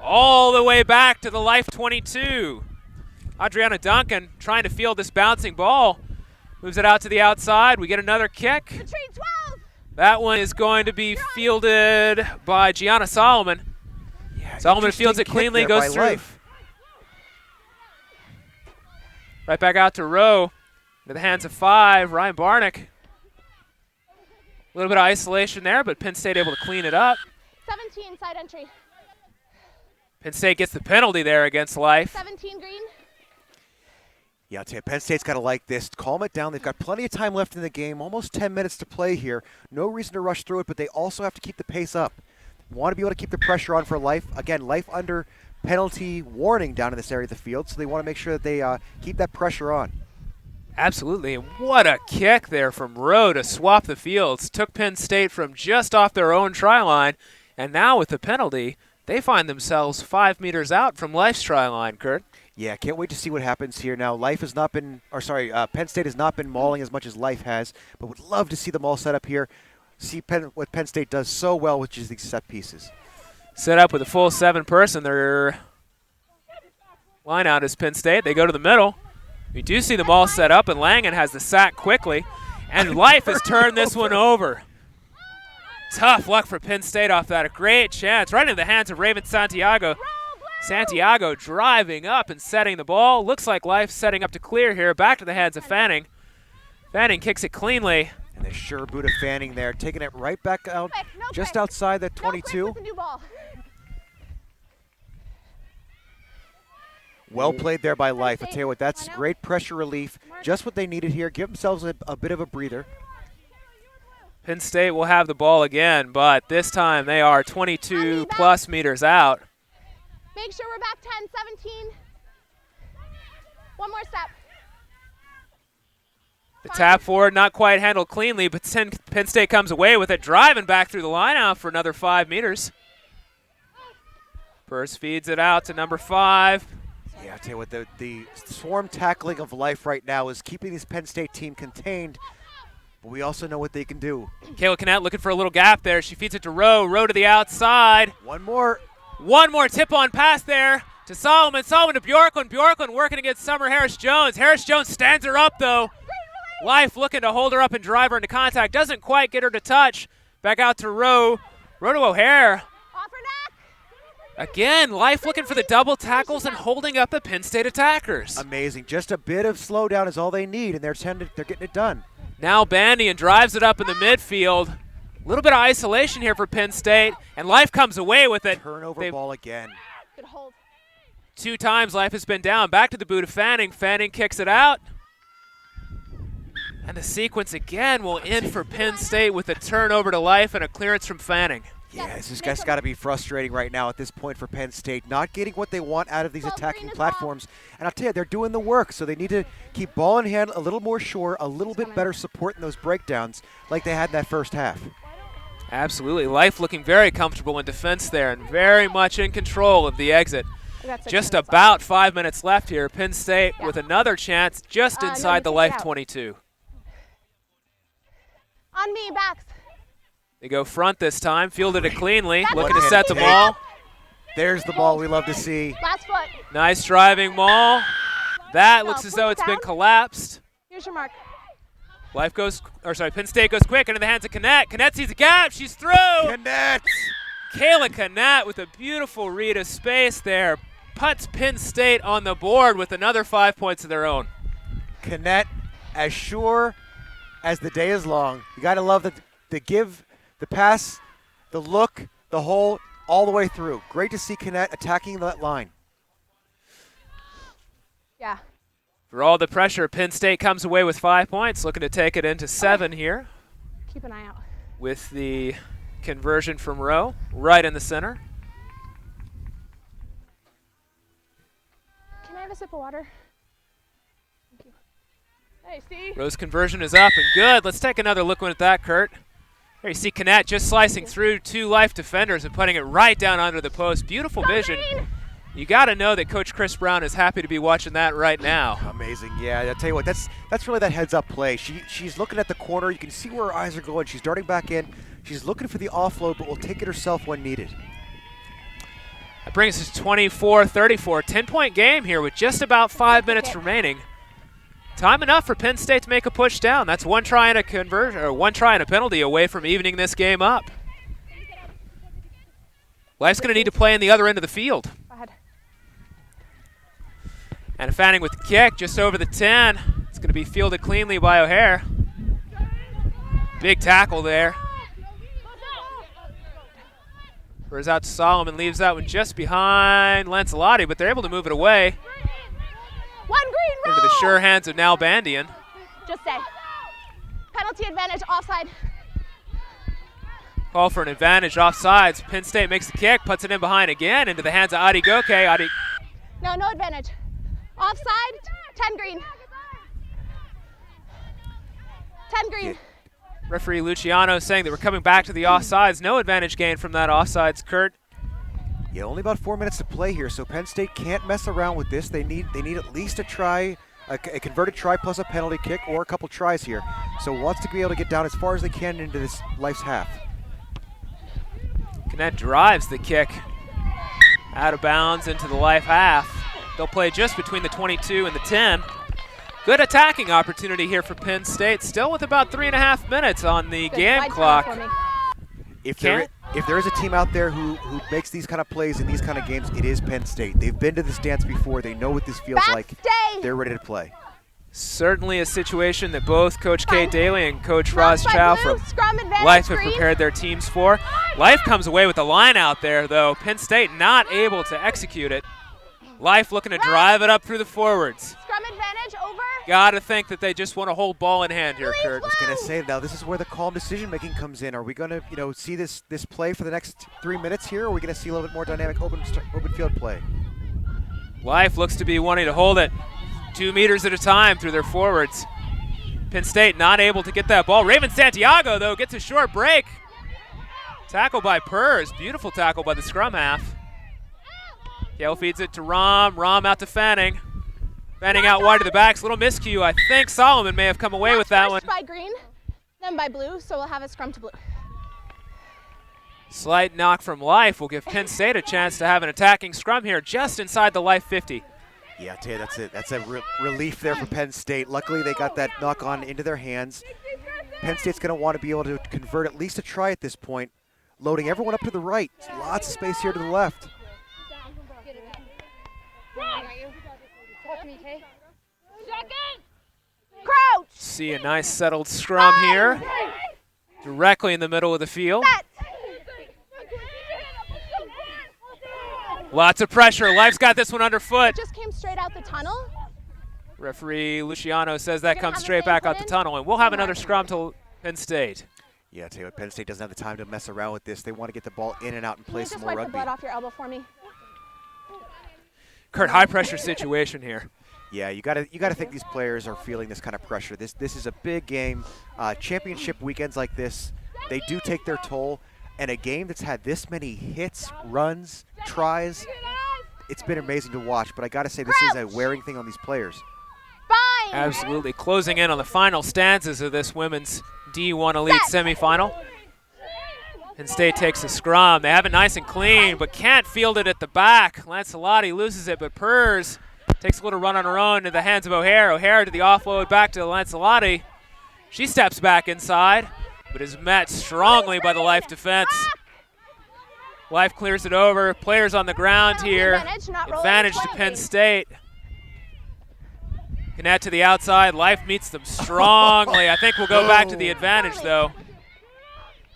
All the way back to the life 22. Adriana Duncan trying to field this bouncing ball. Moves it out to the outside. We get another kick. That one is going to be fielded by Gianna Solomon. Yeah, Solomon fields it cleanly, goes through. Life. Right back out to Rowe. Into the hands of 5, Ryan Barnick. A little bit of isolation there, but Penn State able to clean it up. 17 side entry. Penn State gets the penalty there against Life. 17 green. Yeah, I'll tell you, Penn State's got to like this. Calm it down. They've got plenty of time left in the game, almost 10 minutes to play here. No reason to rush through it, but they also have to keep the pace up. Want to be able to keep the pressure on for Life. Again, Life under penalty warning down in this area of the field, so they want to make sure that they keep that pressure on. Absolutely, and what a kick there from Rowe to swap the fields. Took Penn State from just off their own try line, and now with the penalty, they find themselves 5 meters out from Life's try line, Kurt. Yeah, can't wait to see what happens here. Now, Penn State has not been mauling as much as Life has, but would love to see them all set up here. See what Penn State does so well, which is these set pieces. Set up with a full 7-person. Their line out is Penn State. They go to the middle. We do see them all set up, and Langen has the sack quickly. And Life has turned this one over. Tough luck for Penn State off that. A great chance right into the hands of Raven Santiago. Santiago driving up and setting the ball. Looks like Life setting up to clear here. Back to the hands of Fanning. Fanning kicks it cleanly. And the sure boot of Fanning there, taking it right back out, just outside the 22. Well played there by Life. I'll tell you what, that's great pressure relief. Just what they needed here. Give themselves a bit of a breather. Penn State will have the ball again, but this time they are 22-plus meters out. Make sure we're back 10, 17. One more step. The tap forward not quite handled cleanly, but Penn State comes away with it, driving back through the line out for another 5 meters. Purse feeds it out to number 5. Yeah, I'll tell you what, the swarm tackling of Life right now is keeping this Penn State team contained, but we also know what they can do. Kayla Cannett looking for a little gap there. She feeds it to Rowe. Rowe to the outside. One more tip-on pass there to Solomon. Solomon to Bjorklund. Bjorklund working against Summer Harris-Jones. Harris-Jones stands her up, though. Life looking to hold her up and drive her into contact. Doesn't quite get her to touch. Back out to Rowe. Rowe to O'Hare. Again, Life looking for the double tackles and holding up the Penn State attackers. Amazing. Just a bit of slowdown is all they need, and they're getting it done. Now Bandian drives it up in the midfield. A little bit of isolation here for Penn State, and Life comes away with it. Turnover ball again. Good hold. 2 times Life has been down. Back to the boot of Fanning. Fanning kicks it out. And the sequence again will end for Penn State with a turnover to Life and a clearance from Fanning. Yeah, this has got to be frustrating right now at this point for Penn State, not getting what they want out of these attacking platforms. And I'll tell you, they're doing the work, so they need to keep ball in hand a little more sure, a little bit better support in those breakdowns like they had in that first half. Absolutely. Life looking very comfortable in defense there and very much in control of the exit. Just about 5 minutes left here. Penn State with another chance just inside the Life 22. On me, backs. They go front this time, fielded it cleanly, looking to set the ball. There's the ball we love to see. Last foot. Nice driving ball. That looks as though it's been collapsed. Here's your mark. Penn State goes quick into the hands of Cannett. Cannett sees a gap, she's through. Cannett. Kayla Cannett with a beautiful read of space there. Puts Penn State on the board with another 5 points of their own. Cannett, as sure as the day is long. You got to love the give, the pass, the look, the hole, all the way through. Great to see Cannett attacking that line. Yeah. For all the pressure, Penn State comes away with 5 points, looking to take it into 7 here. Keep an eye out. With the conversion from Rowe, right in the center. Can I have a sip of water? Thank you. Hey, Steve. Rowe's conversion is up and good. Let's take another look at that, Kurt. There you see Canet just slicing through 2 Life defenders and putting it right down under the post. Beautiful vision. You got to know that Coach Chris Brown is happy to be watching that right now. Amazing, yeah. I'll tell you what, that's really that heads-up play. She's looking at the corner. You can see where her eyes are going. She's darting back in. She's looking for the offload, but will take it herself when needed. That brings us to 24-34. 10-point game here with just about 5 minutes remaining. Time enough for Penn State to make a push down. That's 1 try and a conversion, or 1 try and a penalty away from evening this game up. Life's going to need to play in the other end of the field. And Fanning with the kick just over the 10. It's going to be fielded cleanly by O'Hare. Big tackle there. Throws out to Solomon, leaves that one just behind Lancelotti, but they're able to move it away. One green into the sure hands of Nalbandian. Just say. Penalty advantage, offside. Call for an advantage, offsides. Penn State makes the kick, puts it in behind again, into the hands of Adi Goke. No advantage. Offside, 10 green. 10 green. Yeah. Referee Luciano saying that we're coming back to the offsides. No advantage gained from that offsides, Kurt. Yeah, only about 4 minutes to play here, so Penn State can't mess around with this. They need at least a try, a converted try plus a penalty kick, or a couple tries here. So wants to be able to get down as far as they can into this Life's half. Canet drives the kick out of bounds into the Life half. They'll play just between the 22 and the 10. Good attacking opportunity here for Penn State, still with about 3.5 minutes on the game clock. If there is a team out there who makes these kind of plays in these kind of games, it is Penn State. They've been to this dance before. They know what this feels like. They're ready to play. Certainly a situation that both Coach Kate Daly and Coach Roz Chow from Life have prepared their teams for. Life comes away with the line out there, though. Penn State not able to execute it. Life looking to drive it up through the forwards. Scrum advantage over. Got to think that they just want to hold ball in hand here, Kurt. I was going to say, now this is where the calm decision-making comes in. Are we going to, see this play for the next 3 minutes here, or are we going to see a little bit more dynamic open field play? Life looks to be wanting to hold it 2 meters at a time through their forwards. Penn State not able to get that ball. Raven Santiago, though, gets a short break. Tackle by Purrs. Beautiful tackle by the scrum half. Gale feeds it to Rom. Rom out to Fanning. Fanning out wide to the backs. Little miscue. I think Solomon may have come away with that one. By green, then by blue, so we'll have a scrum to blue. Slight knock from Life will give Penn State a chance to have an attacking scrum here just inside the Life 50. Yeah, I tell you, that's it. That's a relief there for Penn State. Luckily, they got that knock on into their hands. Penn State's going to want to be able to convert at least a try at this point, loading everyone up to the right. Lots of space here to the left. Crouch. See a nice settled scrum here, directly in the middle of the field. Lots of pressure. Life's got this one underfoot. It just came straight out the tunnel. Referee Luciano says that comes straight back out the tunnel, and we'll have another scrum to Penn State. Yeah, I tell you what, Penn State doesn't have the time to mess around with this. They want to get the ball in and out and play some more rugby. rugby. Just wipe the blood off your elbow for me. Kurt, high pressure situation here. Yeah, you got to think these players are feeling this kind of pressure. This is a big game. Championship weekends like this, they do take their toll. And a game that's had this many hits, runs, tries, it's been amazing to watch. But I got to say, this is a wearing thing on these players. Fine. Absolutely. Closing in on the final stanzas of this women's D1 Elite semifinal. Penn State takes a scrum. They have it nice and clean, but can't field it at the back. Lancelotti loses it, but Purrs takes a little run on her own into the hands of O'Hare. O'Hare to the offload back to Lancelotti. She steps back inside, but is met strongly by the Life defense. Life clears it over. Players on the ground here. Advantage to Penn State. Canet to the outside. Life meets them strongly. I think we'll go back to the advantage, though.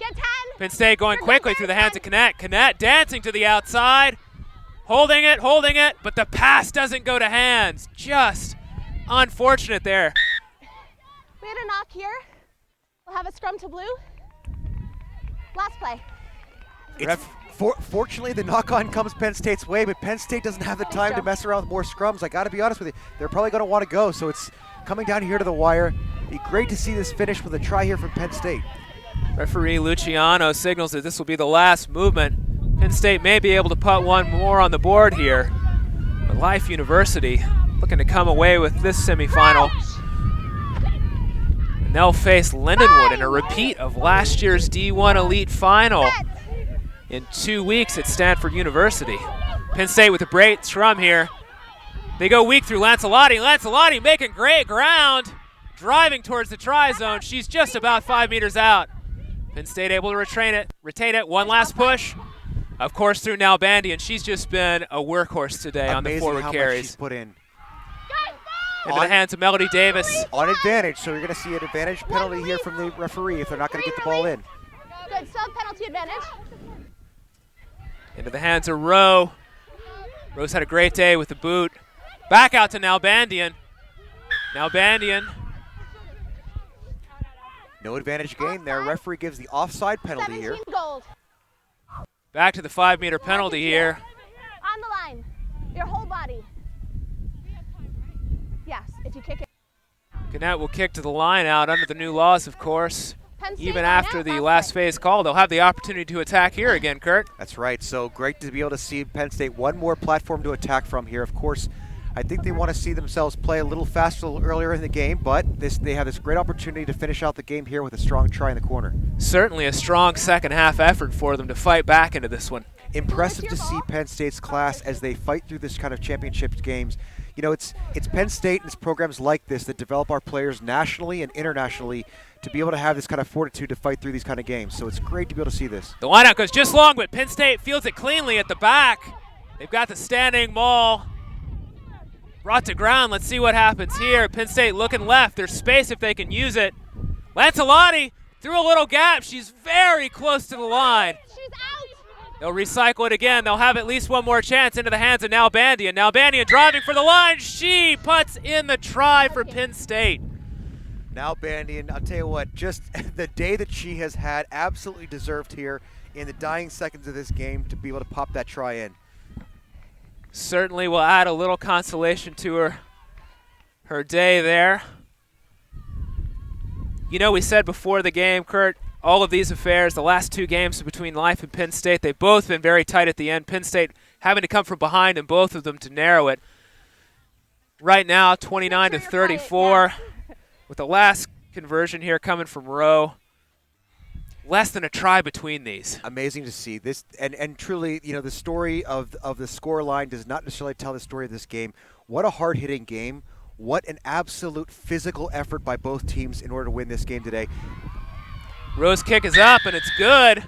Get 10. Penn State going quickly through the hands of Canet. Canet dancing to the outside. Holding it, but the pass doesn't go to hands. Just unfortunate there. We had a knock here. We'll have a scrum to blue. Last play. Fortunately, the knock-on comes Penn State's way, but Penn State doesn't have the time to mess around with more scrums. I got to be honest with you, they're probably going to want to go, so it's coming down here to the wire. Be great to see this finish with a try here from Penn State. Referee Luciano signals that this will be the last movement. Penn State may be able to put one more on the board here, but Life University looking to come away with this semifinal. And they'll face Lindenwood in a repeat of last year's D1 Elite Final in 2 weeks at Stanford University. Penn State with a great scrum here. They go weak through Lancelotti. Lancelotti making great ground, driving towards the try zone. She's just about 5 meters out. Penn State able to retain it. One last push. Of course, through Nalbandian, and she's just been a workhorse today on the forward how carries. Much she's put in. Into the hands of Melody Davis. On advantage, so you're going to see an advantage penalty here from the referee if they're not going to get the ball in. Good, sub penalty advantage. Into the hands of Rowe. Rowe's had a great day with the boot. Back out to Nalbandian. Nalbandian. No advantage gain there. Referee gives the offside penalty here. Gold. Back to the 5-meter penalty here. On the line. Your whole body. Yes, if you kick it. Gannett will kick to the line out under the new laws, of course. Even after the last phase call, they'll have the opportunity to attack here again, Kurt. That's right. So great to be able to see Penn State one more platform to attack from here. Of course, I think they want to see themselves play a little faster, a little earlier in the game, but they have this great opportunity to finish out the game here with a strong try in the corner. Certainly a strong second half effort for them to fight back into this one. Impressive to see Penn State's class as they fight through this kind of championship games. You know, it's Penn State and it's programs like this that develop our players nationally and internationally to be able to have this kind of fortitude to fight through these kind of games. So it's great to be able to see this. The lineout goes just long, but Penn State fields it cleanly at the back. They've got the standing maul. Brought to ground. Let's see what happens here. Penn State looking left. There's space if they can use it. Lancelotti through a little gap. She's very close to the line. She's out. They'll recycle it again. They'll have at least one more chance into the hands of Nalbandian. Nalbandian driving for the line. She puts in the try for Penn State. Nalbandian, I'll tell you what, just the day that she has had absolutely deserved here in the dying seconds of this game to be able to pop that try in. Certainly will add a little consolation to her day there. You know, we said before the game, Kurt, all of these affairs, the last two games between Life and Penn State, they've both been very tight at the end. Penn State having to come from behind in both of them to narrow it. Right now, 29-34, with the last conversion here coming from Rowe. Less than a try between these. Amazing to see this, and truly, you know, the story of the score line does not necessarily tell the story of this game. What a hard-hitting game. What an absolute physical effort by both teams in order to win this game today. Rowe's kick is up, and it's good.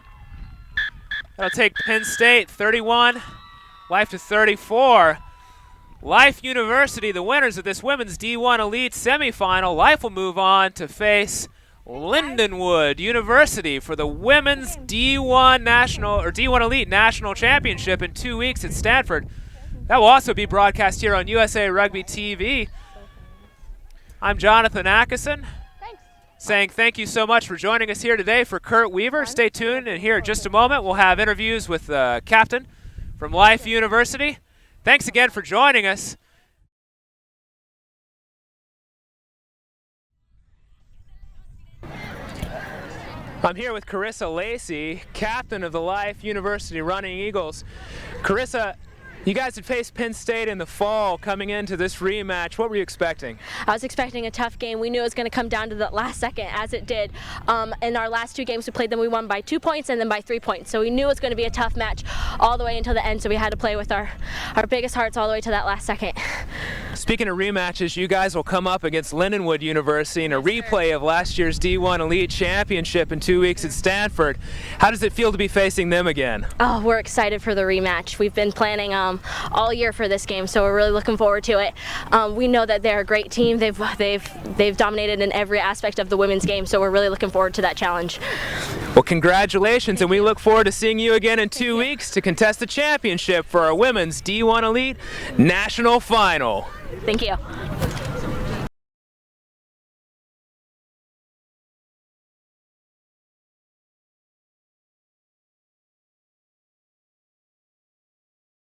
That'll take Penn State 31, Life to 34. Life University, the winners of this women's D1 Elite semifinal. Life will move on to face Lindenwood University for the women's D1 National or D1 Elite National Championship in 2 weeks at Stanford. That will also be broadcast here on USA Rugby TV. I'm Jonathan Atkinson, saying thank you so much for joining us here today. For Kurt Weaver, stay tuned, and here in just a moment we'll have interviews with the captain from Life University. Thanks again for joining us. I'm here with Carissa Lacey, captain of the Life University Running Eagles. Carissa, you guys had faced Penn State in the fall coming into this rematch. What were you expecting? I was expecting a tough game. We knew it was going to come down to the last second, as it did. In our last two games we played them, we won by 2 points and then by 3 points. So we knew it was going to be a tough match all the way until the end, so we had to play with our biggest hearts all the way to that last second. Speaking of rematches, you guys will come up against Lindenwood University in a replay of last year's D1 Elite Championship in 2 weeks at Stanford. How does it feel to be facing them again? Oh, we're excited for the rematch. We've been planning all year for this game, so we're really looking forward to it. We know that they're a great team. They've dominated in every aspect of the women's game, so we're really looking forward to that challenge. Well, congratulations, and we look forward to seeing you again in 2 weeks to contest the championship for our women's D1 Elite National Final. Thank you.